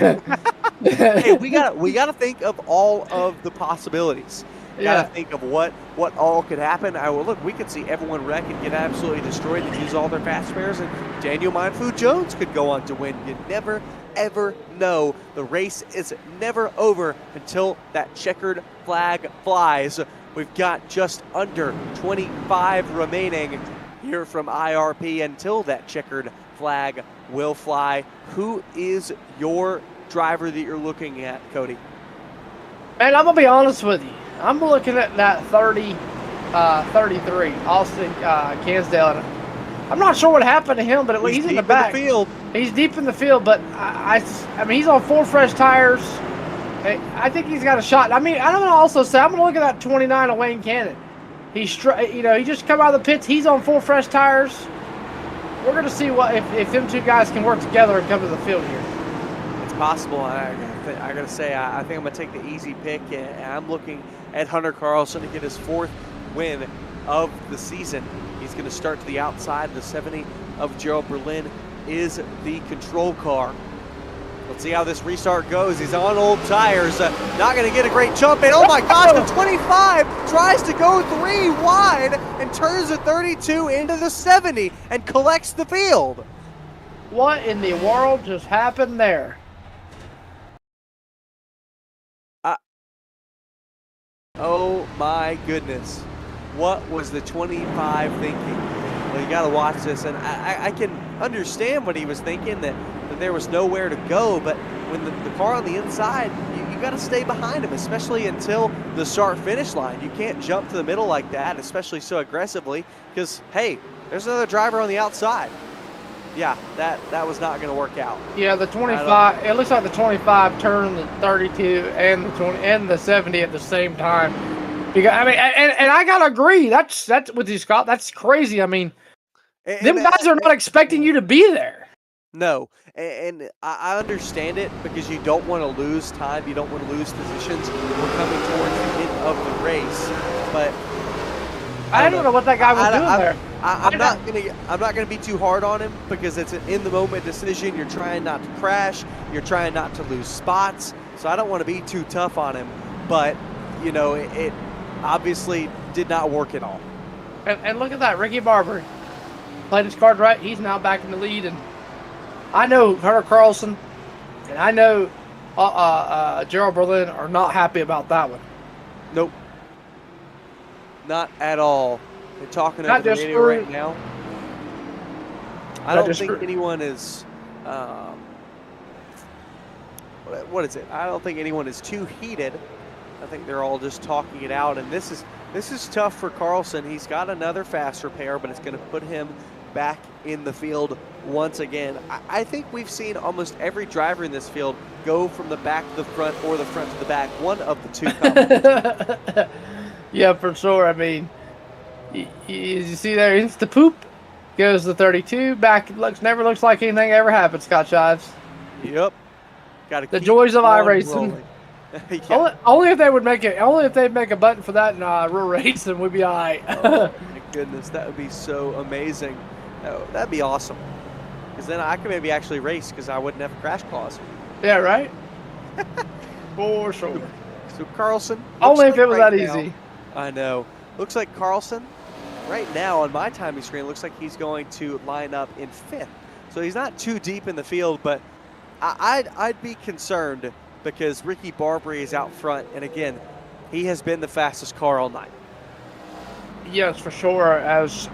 Hey, we gotta think of all of the possibilities. Gotta think of what all could happen. Look, we could see everyone wreck and get absolutely destroyed and use all their fast spares, and Daniel Mindfu Jones could go on to win. You never ever know. The race is never over until that checkered flag flies. We've got just under 25 remaining here from IRP until that checkered flag will fly. Who is your driver that you're looking at, Cody? And I'm gonna be honest with you. I'm looking at that 33, Austin Cansdale. And I'm not sure what happened to him, but at least he's in the back. He's deep in the field, but I mean, he's on 4 fresh tires. I think he's got a shot. I mean, I'm gonna also say I'm gonna look at that 29 of Wayne Cannon. He just come out of the pits. He's on 4 fresh tires. We're gonna see if them 2 guys can work together and come to the field here. It's possible. I gotta say, I think I'm gonna take the easy pick, and I'm looking at Hunter Carlson to get his 4th win of the season. He's gonna start to the outside. The 70 of Gerald Berlin is the control car. Let's see how this restart goes. He's on old tires. Not going to get a great jump in. Oh my gosh, the 25 tries to go 3 wide and turns the 32 into the 70 and collects the field. What in the world just happened there? Oh my goodness. What was the 25 thinking? Well, you got to watch this, and I can understand what he was thinking, that there was nowhere to go, but when the car on the inside, you got to stay behind him, especially until the start-finish line. You can't jump to the middle like that, especially so aggressively, because, hey, there's another driver on the outside. Yeah, that was not going to work out. Yeah, the 25, it looks like the 25 turned the 32 and the 20 and the 70 at the same time. Because, I mean, and I got to agree, that's with you, Scott, that's crazy. I mean, them guys are not expecting you to be there. No, and I understand it, because you don't want to lose time. You don't want to lose positions. We're coming towards the end of the race, but I don't know what that guy was doing there. I'm not gonna be too hard on him because it's an in the moment decision. You're trying not to crash. You're trying not to lose spots. So I don't want to be too tough on him. But it obviously did not work at all. And look at that, Ricky Barber played his card right. He's now back in the lead, and I know Hunter Carlson and I know Gerald Berlin are not happy about that one. Nope, not at all. They're talking Not over the just radio right now. I don't think anyone is. What is it? I don't think anyone is too heated. I think they're all just talking it out, and this is tough for Carlson. He's got another fast repair, but it's going to put him back in the field once again. I think we've seen almost every driver in this field go from the back to the front or the front to the back. One of the two combinations. Yeah, for sure. I mean, you see there, insta poop goes the 32 back. Never looks like anything ever happened. Scott Shives. Yep. Got to the joys of iRacing. Yeah. Only if they would make it. Only if they'd make a button for that in real racing, we'd be all right. Oh, my goodness, that would be so amazing. That'd be awesome. Because then I could maybe actually race because I wouldn't have a crash clause. Yeah, right. For sure. So Carlson. Only if it was that easy. I know. Looks like Carlson, right now on my timing screen, looks like he's going to line up in 5th. So he's not too deep in the field, but I'd be concerned because Ricky Barbary is out front, and again, he has been the fastest car all night. Yes, for sure. As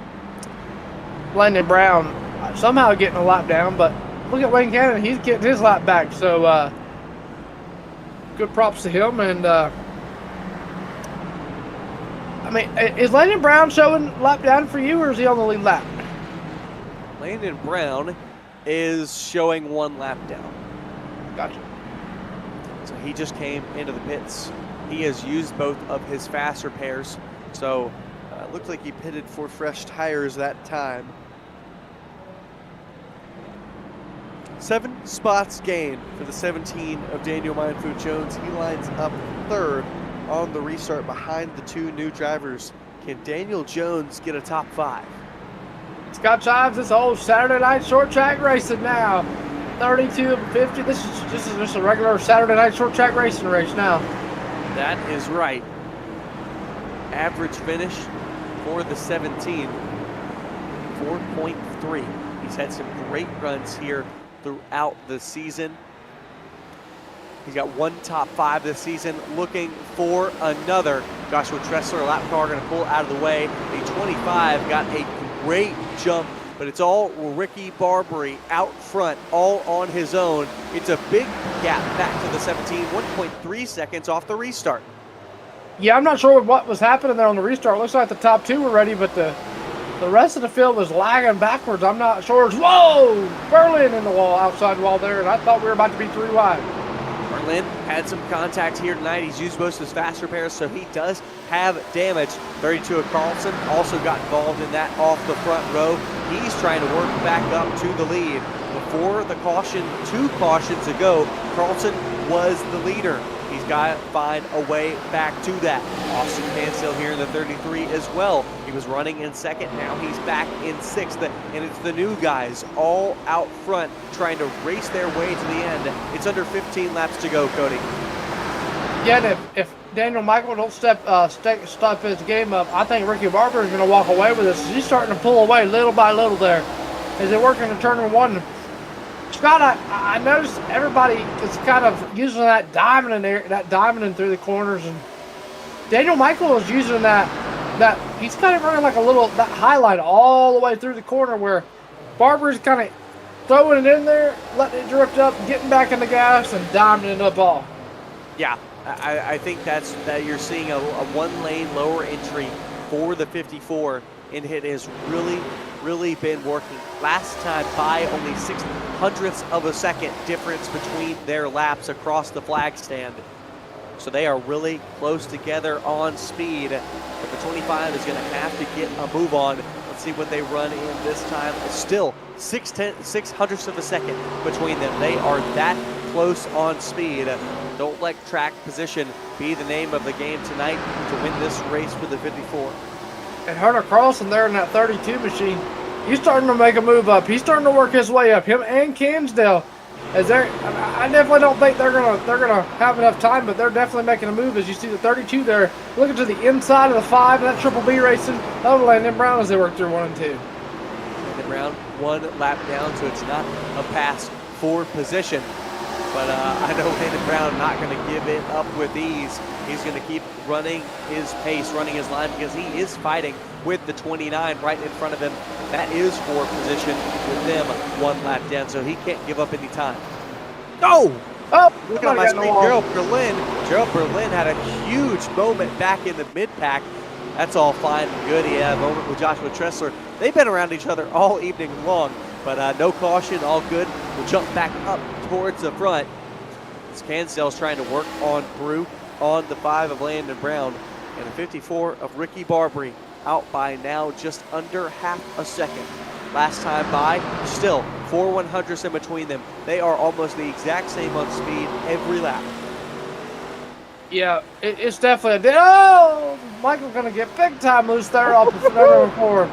Landon Brown somehow getting a lap down, but look at Wayne Cannon, he's getting his lap back. So good props to him. And I mean, is Landon Brown showing lap down for you, or is he on the lead lap? Landon Brown is showing 1 lap down. Gotcha. So he just came into the pits. He has used both of his fast repairs. So it looked like he pitted for fresh tires that time. 7 spots gained for the 17 of Daniel Mindfood Jones. He lines up 3rd on the restart behind the 2 new drivers. Can Daniel Jones get a top 5? Scott Shives, this whole Saturday night short track racing now. 32 and 50. This is just a regular Saturday night short track racing race now. That is right. Average finish for the 17, 4.3. He's had some great runs here throughout the season. He's got 1 top 5 this season, looking for another. Joshua Tressler, lap car, going to pull out of the way. The 25 got a great jump, but it's all Ricky Barbary out front, all on his own. It's a big gap back to the 17, 1.3 seconds off the restart. Yeah, I'm not sure what was happening there on the restart. Looks like the top 2 were ready, but the rest of the field was lagging backwards. I'm not sure. Whoa! Berlin in the wall, outside wall there, and I thought we were about to be 3 wide. Berlin had some contact here tonight. He's used most of his fast repairs, so he does have damage. 32 of Carlson also got involved in that off the front row. He's trying to work back up to the lead. Before the caution, 2 cautions ago, Carlson was the leader. He's got to find a way back to that. Austin Mansell here in the 33 as well. He was running in 2nd, now he's back in 6th. And it's the new guys all out front trying to race their way to the end. It's under 15 laps to go, Cody. Yeah, and if Daniel Michael don't step his game up, I think Ricky Barber is going to walk away with this. He's starting to pull away little by little there as they work into turn 1. Scott, I noticed everybody is kind of using that diamond in there, that diamond in through the corners, and Daniel Michael is using that he's kind of running like a little that highlight all the way through the corner where Barber's kind of throwing it in there, letting it drift up, getting back in the gas, and diamonding it up all. Yeah, I think that you're seeing a 1-lane lower entry for the 54, and it has really been working. Last time by only 0.06 of a second difference between their laps across the flag stand. So they are really close together on speed. But the 25 is going to have to get a move on. Let's see what they run in this time. Still 0.06 of a second between them. They are that close on speed. Don't let track position be the name of the game tonight to win this race for the 54. And Hunter Carlson there in that 32 machine, he's starting to make a move up. He's starting to work his way up. Him and Cansdale, as they're, I definitely don't think they're gonna have enough time, but they're definitely making a move. As you see the 32 there, looking to the inside of the 5, and that Triple B racing of Landon Brown as they work through 1 and 2. Landon Brown 1 lap down, so it's not a pass for position. But I know Landon Brown not going to give it up with ease. He's going to keep running his pace, running his line, because he is fighting with the 29 right in front of him. That is for position with them 1 lap down, so he can't give up any time. Oh! Look at my screen, Gerald Berlin. Gerald Berlin had a huge moment back in the mid-pack. That's all fine and good. He had a moment with Joshua Tressler. They've been around each other all evening long, but no caution, all good. We'll jump back up towards the front. Cansdale's trying to work on Brew on the 5 of Landon Brown, and the 54 of Ricky Barbary out by now just under half a second. Last time by, still 4 100ths in between them. They are almost the exact same on speed every lap. Yeah, it's definitely Michael's gonna get big time loose there off the number 4.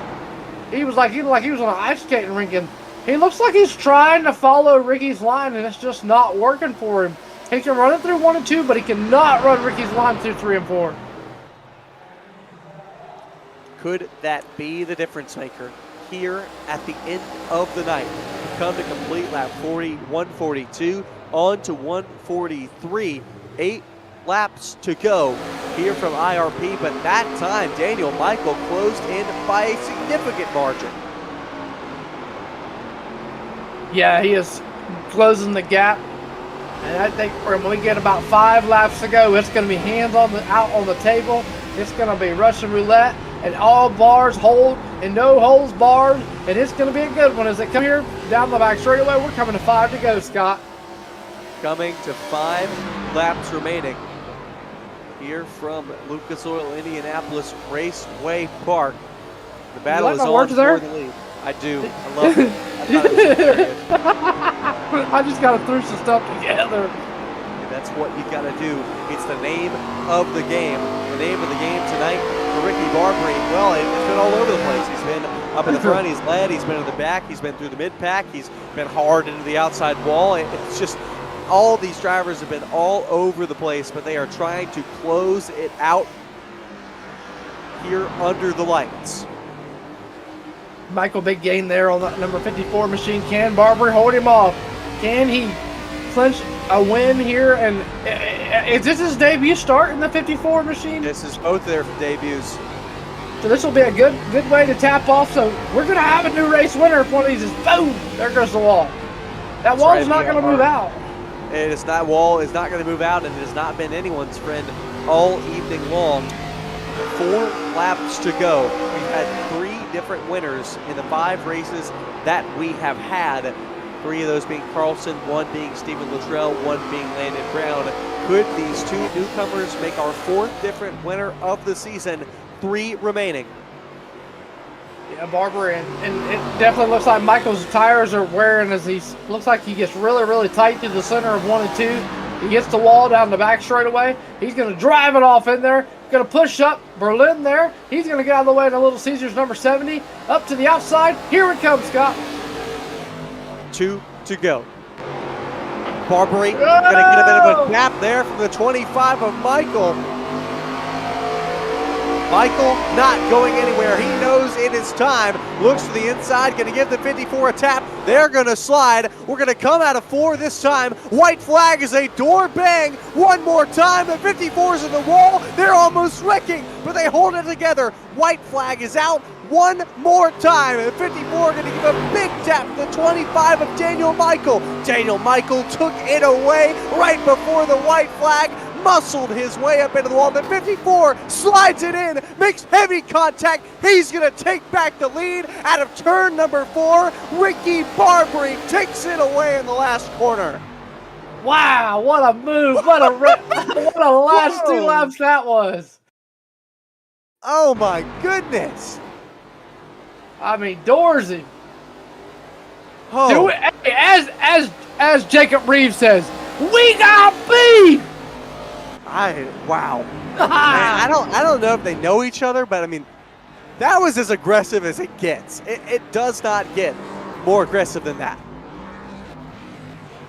He was like he was on an ice skating rink, and he looks like he's trying to follow Ricky's line, and it's just not working for him. He can run it through 1 and 2, but he cannot run Ricky's line through 3 and 4. Could that be the difference maker here at the end of the night? Come to complete lap 40, 142, on to 143. 8 laps to go here from IRP, but that time Daniel Michael closed in by a significant margin. Yeah, he is closing the gap. And I think when we get about 5 laps to go, it's going to be hands on out on the table. It's going to be Russian roulette, and all bars hold and no holes barred. And it's going to be a good one as they come here down the back straightaway. We're coming to 5 to go, Scott. Coming to 5 laps remaining here from Lucas Oil Indianapolis Raceway Park. The battle is on for the lead. I do. I love it. I thought it was hilarious. I just got to throw some stuff together. And that's what you got to do. It's the name of the game. The name of the game tonight for Ricky Barbary. Well, it's been all over the place. He's been up in the front. He's led. He's been in the back. He's been through the mid-pack. He's been hard into the outside wall. It's just all these drivers have been all over the place, but they are trying to close it out here under the lights. Michael, big gain there on that number 54 machine. Can Barbary hold him off? Can he clinch a win here? And is this his debut start in the 54 machine? This is both their debuts. So this will be a good way to tap off. So we're going to have a new race winner if one of these is boom, there goes the wall. That wall is not going to move out. That wall is not going to move out, and it has not been anyone's friend all evening long. 4 laps to go. We've had 3 different winners in the 5 races that we have had. 3 of those being Carlson, 1 being Stephen Luttrell, 1 being Landon Brown. Could these 2 newcomers make our 4th different winner of the season? 3 remaining. Yeah, Barbary, and it definitely looks like Michael's tires are wearing as looks like he gets really tight to the center of 1 and 2. He gets the wall down the back straightaway. He's going to drive it off in there. Going to push up Berlin there. He's going to get out of the way to Little Caesars number 70. Up to the outside. Here it comes, Scott. 2 to go. Barbary going to get a bit of a gap there from the 25 of Michael. Michael not going anywhere. He knows it is time. Looks to the inside, going to give the 54 a tap. They're going to slide. We're going to come out of 4 this time. White flag as a door bang. One more time. The 54's in the wall. They're almost wrecking, but they hold it together. White flag is out. One more time. The 54 going to give a big tap to the 25 of Daniel Michael. Daniel Michael took it away right before the white flag. Muscled his way up into the wall. The 54 slides it in, makes heavy contact. He's going to take back the lead out of turn number 4. Ricky Barbary takes it away in the last corner. Wow, what a move. What a last 2 laps that was. Oh my goodness. I mean, Dorsey. Oh. Do it, as Jacob Reeves says, we got beef. Wow. Man, I don't know if they know each other, but I mean, That was as aggressive as it gets. It does not get more aggressive than that.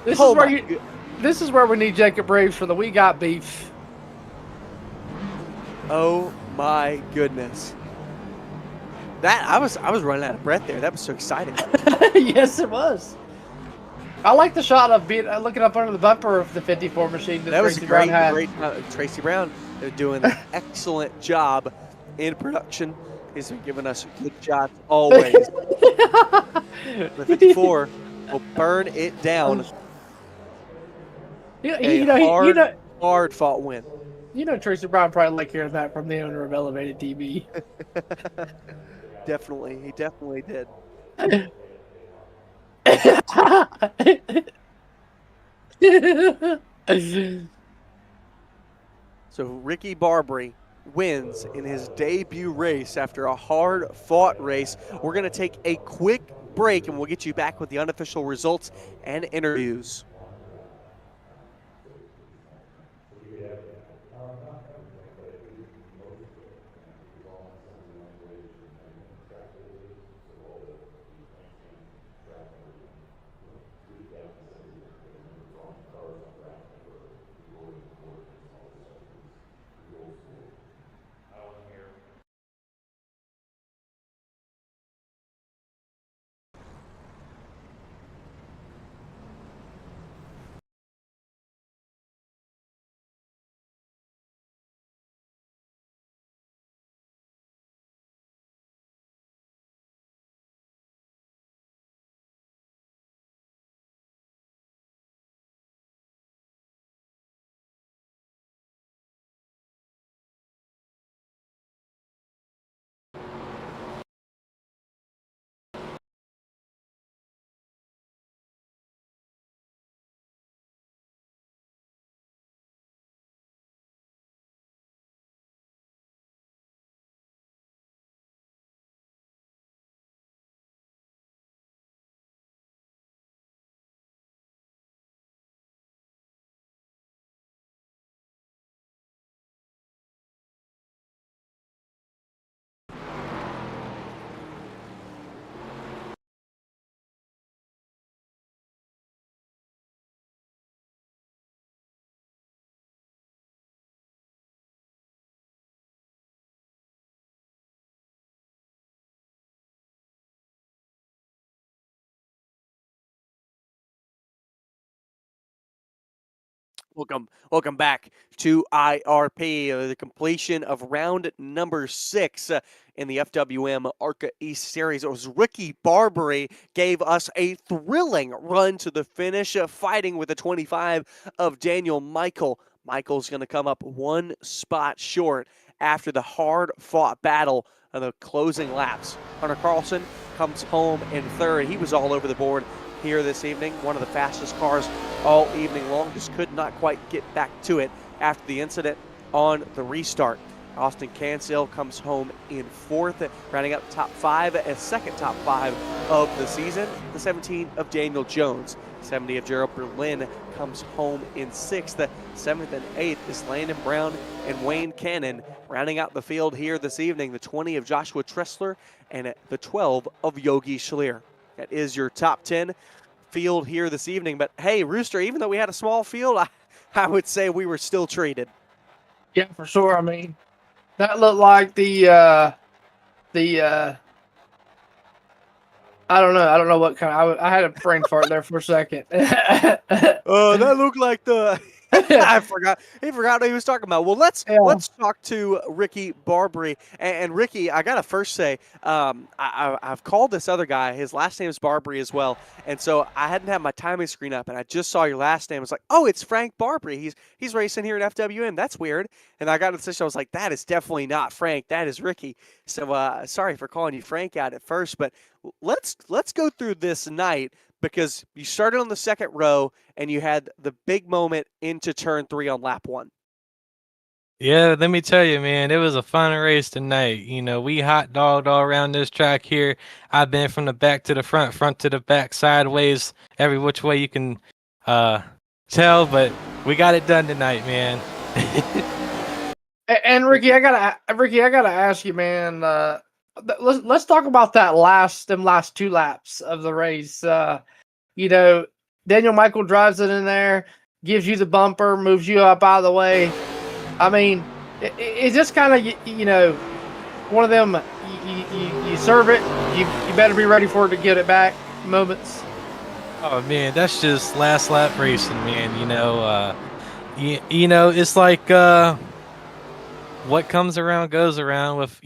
This Oh is where my you. This is where we need Jacob Braves for the We Got Beef. Oh my goodness. That I was running out of breath there. That was so exciting. Yes, it was. I like the shot of looking up under the bumper of the 54 machine that was Tracy a Brown had. great Tracy Brown doing an excellent job in production. He's been giving us good shots always. The 54 will burn it down. Hard fought win. Tracy Brown probably like hearing that from the owner of Elevated TV. Definitely, he definitely did. So Ricky Barbary wins in his debut race after a hard-fought race. We're going to take a quick break, and we'll get you back with the unofficial results and interviews. Welcome back to IRP, the completion of round number 6 in the FWM ARCA East Series. It was Ricky Barbary gave us a thrilling run to the finish, fighting with the 25 of Daniel Michael. Michael's going to come up one spot short after the hard-fought battle of the closing laps. Hunter Carlson comes home in third. He was all over the board here this evening. One of the fastest cars all evening long. Just could not quite get back to it after the incident on the restart. Austin Cancel comes home in fourth, rounding out the top 5, a second top 5 of the season. The 17 of Daniel Jones. 70 of Gerald Berlin comes home in sixth. The 7th and 8th is Landon Brown and Wayne Cannon. Rounding out the field here this evening, the 20 of Joshua Tressler and the 12 of Yogi Schlier. That is your top 10 field here this evening. But hey, Rooster, even though we had a small field, I would say we were still treated. Yeah, for sure. I mean, that looked like the I don't know what kind of, I had a brain fart there for a second. That looked like the I forgot. He forgot what he was talking about. Well, let's talk to Ricky Barbary. And Ricky, I gotta first say, I've called this other guy. His last name is Barbary as well. And so I hadn't had my timing screen up, and I just saw your last name. I was like, oh, it's Frank Barbary. He's racing here at FWM. That's weird. And I got to the decision. I was like, that is definitely not Frank. That is Ricky. So sorry for calling you Frank out at first, but let's go through this night, because you started on the second row and you had the big moment into turn 3 on lap 1. Yeah, let me tell you, man, it was a fun race tonight. You know, we hot dogged all around this track here. I've been from the back to the front, front to the back, sideways, every which way you can tell, but we got it done tonight, man. And Ricky, I gotta ask you, man. let's talk about them last 2 laps of the race. You know, Daniel Michael drives it in there, gives you the bumper, moves you up out of the way. I mean, it's just kind of one of them. You serve it, you better be ready for it to get it back moments. Oh man, that's just last lap racing, man. It's like what comes around goes around with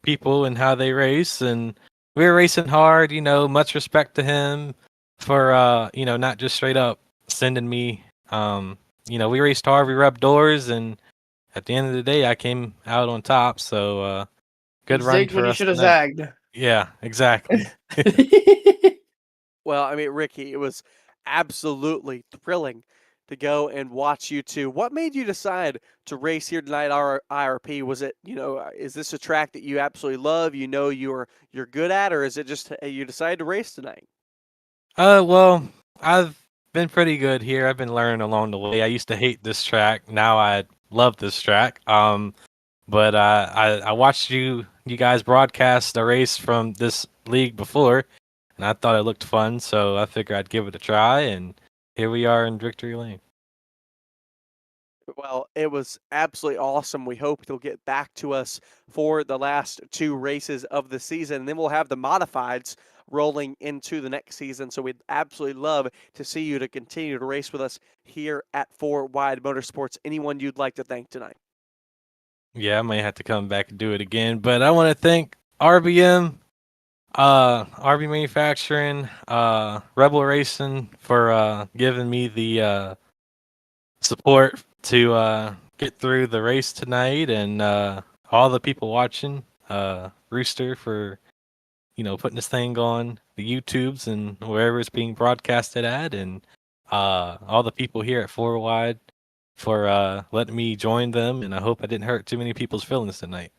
people and how they race, and we were racing hard. Much respect to him for not just straight up sending me. We raced hard, we rubbed doors, and at the end of the day, I came out on top. So You good run zigged when for you us should have tonight. zagged. Yeah, exactly. Well, I mean, Ricky, it was absolutely thrilling to go and watch you two. What made you decide to race here tonight, our IRP? Was it, is this a track that you absolutely love? You're good at, or is it just you decided to race tonight? Well, I've been pretty good here. I've been learning along the way. I used to hate this track. Now I love this track. But I watched you guys broadcast a race from this league before, and I thought it looked fun, so I figured I'd give it a try, and here we are in Victory Lane. Well, it was absolutely awesome. We hope you'll get back to us for the last 2 races of the season, and then we'll have the modifieds rolling into the next season. So we'd absolutely love to see you to continue to race with us here at Four Wide Motorsports. Anyone you'd like to thank tonight? Yeah, I might have to come back and do it again, but I want to thank RBM, RB Manufacturing, Rebel Racing for giving me the support to get through the race tonight, and all the people watching. Rooster for putting this thing on the YouTubes and wherever it's being broadcasted at, and all the people here at Four Wide for letting me join them. And I hope I didn't hurt too many people's feelings tonight.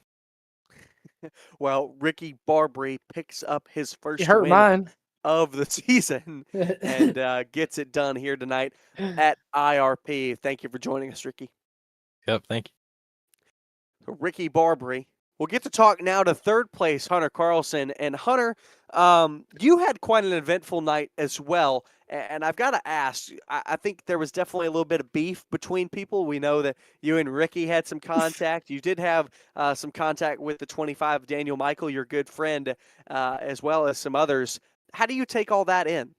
Well, Ricky Barbary picks up his You first hurt win mine. of the season and gets it done here tonight at IRP. Thank you for joining us, Ricky. Yep, thank you. Ricky Barbary. We'll get to talk now to third place Hunter Carlson. And Hunter, you had quite an eventful night as well. And I've got to ask, I think there was definitely a little bit of beef between people. We know that you and Ricky had some contact. You did have some contact with the 25 Daniel Michael, your good friend, as well as some others. How do you take all that in?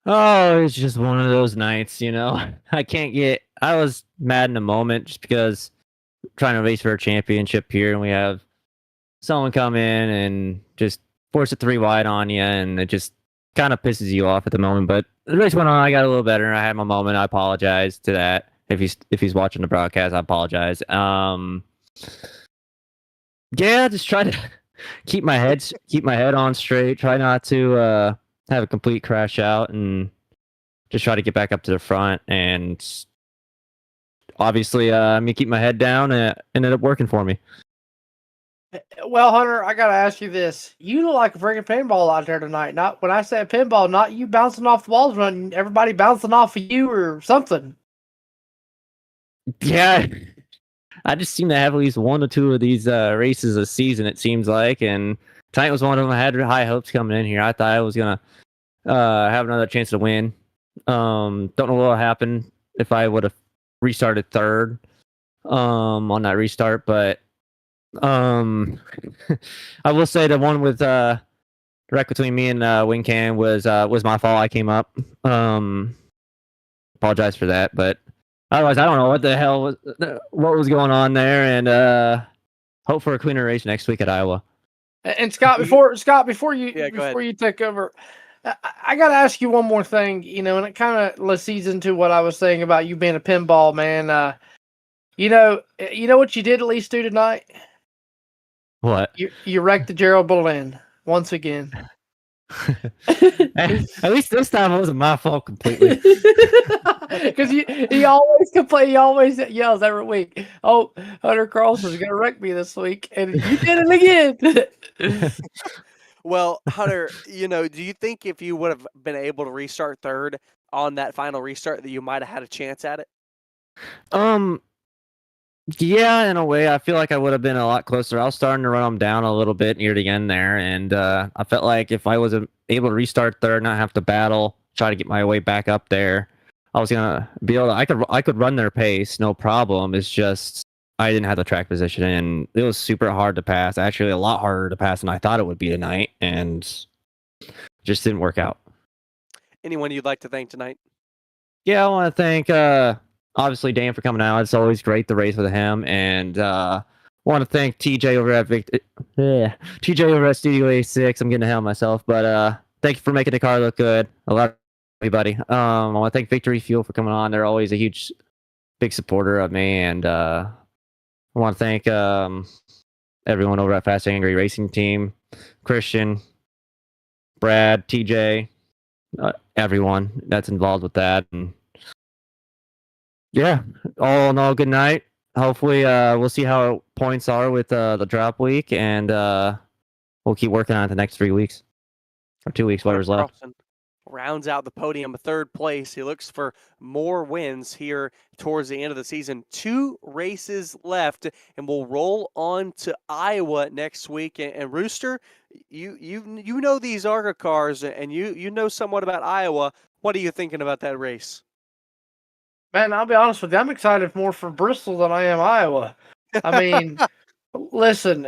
Oh, it's just one of those nights, I was mad in the moment just because I'm trying to race for a championship here, and we have someone come in and just force a 3 wide on you, and it just kind of pisses you off at the moment. But the race went on. I got a little better. I had my moment. I apologize to that. If he's watching the broadcast, I apologize. Yeah, just try to keep my head on straight. Try not to have a complete crash out, and just try to get back up to the front. And obviously, me keep my head down, and it ended up working for me. Well, Hunter, I gotta ask you this: you look like a freaking pinball out there tonight. Not when I say pinball, not you bouncing off the walls, running everybody bouncing off of you or something. Yeah, I just seem to have at least one or two of these races a season, it seems like. And tonight was one of them. I had high hopes coming in here. I thought I was gonna have another chance to win. Don't know what would happen if I would have restarted third on that restart, but I will say the one with direct between me and WinCam was my fault. I came up. Apologize for that, but otherwise, I don't know what the hell what was going on there, and hope for a cleaner race next week at Iowa. And Scott, before you Yeah, go ahead. you take over, I got to ask you one more thing. And it kind of leads into what I was saying about you being a pinball man. You know what you did at least do tonight? What? You wrecked the Gerald Boleyn once again. At least this time it wasn't my fault completely. Because he always complains. He always yells every week. Oh, Hunter Carlson's gonna wreck me this week, and you did it again. Well, Hunter, do you think if you would have been able to restart third on that final restart that you might have had a chance at it? Um, Yeah, in a way, I feel like I would have been a lot closer. I was starting to run them down a little bit near the end there, and I felt like if I was able to restart third, not have to battle, try to get my way back up there, I was gonna be able to. I could run their pace, no problem. It's just I didn't have the track position, and it was super hard to pass. Actually, a lot harder to pass than I thought it would be tonight, and just didn't work out. Anyone you'd like to thank tonight? Yeah, I want to thank obviously Dan for coming out. It's always great to race with him, and want to thank TJ over at TJ over at Studio A6. I'm getting ahead of myself, but thank you for making the car look good. I love everybody. I want to thank Victory Fuel for coming on. They're always a huge, big supporter of me, and I want to thank everyone over at Fast Angry Racing Team, Christian, Brad, TJ. Everyone that's involved with that, and yeah, all in all, good night. Hopefully we'll see how points are with the drop week, and we'll keep working on it the next 3 weeks or 2 weeks, whatever's left. Carlson rounds out the podium, third place. He looks for more wins here towards the end of the season. 2 races left, and we'll roll on to Iowa next week. And Rooster, you know these ARCA cars, and you know somewhat about Iowa. What are you thinking about that race? Man, I'll be honest with you. I'm excited more for Bristol than I am Iowa. I mean, listen,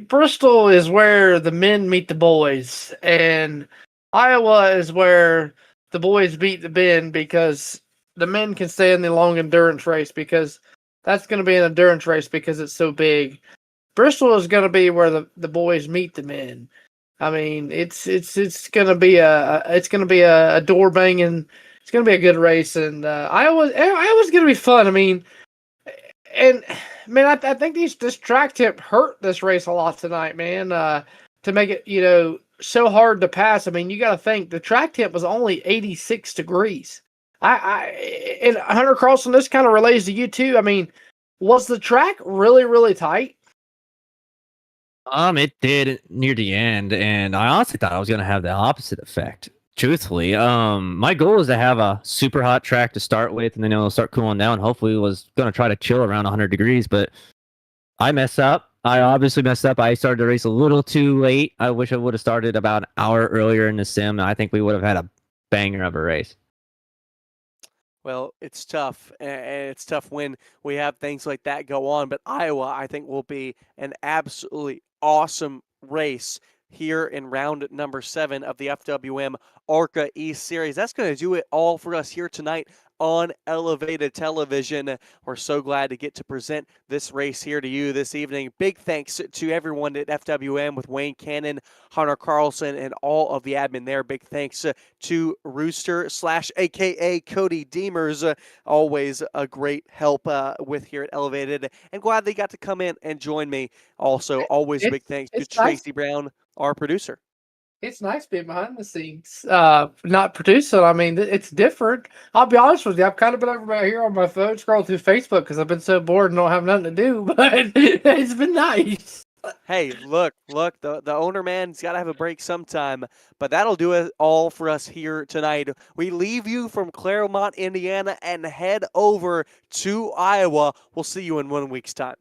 Bristol is where the men meet the boys, and Iowa is where the boys beat the men because the men can stay in the long endurance race because that's going to be an endurance race because it's so big. Bristol is going to be where the boys meet the men. I mean, it's going to be a door banging. It's going to be a good race, and Iowa's going to be fun. I mean, and man, I think this track tip hurt this race a lot tonight, man. To make it so hard to pass. I mean, you got to think the track tip was only 86 degrees. And Hunter Carlson, this kind of relates to you too. I mean, was the track really tight? It did near the end, and I honestly thought I was gonna have the opposite effect. Truthfully, my goal was to have a super hot track to start with, and then it'll start cooling down. Hopefully, it was gonna try to chill around 100 degrees, but I messed up. I obviously messed up. I started the race a little too late. I wish I would have started about an hour earlier in the sim, and I think we would have had a banger of a race. Well, it's tough, and it's tough when we have things like that go on. But Iowa, I think, will be an absolutely awesome race here in round number 7 of the FWM ARCA East Series. That's going to do it all for us here tonight on Elevated Television. We're so glad to get to present this race here to you this evening. Big thanks to everyone at FWM with Wayne Cannon, Hunter Carlson, and all of the admin there. Big thanks to Rooster / AKA Cody Deemers. Always a great help with here at Elevated, and glad they got to come in and join me. Also, always big thanks to Tracy Brown, our producer. It's nice being behind the scenes, not producing. I mean, it's different. I'll be honest with you. I've kind of been over here on my phone scrolling through Facebook because I've been so bored and don't have nothing to do. But it's been nice. Hey, look, the owner man's got to have a break sometime, but that'll do it all for us here tonight. We leave you from Claremont, Indiana, and head over to Iowa. We'll see you in 1 week's time.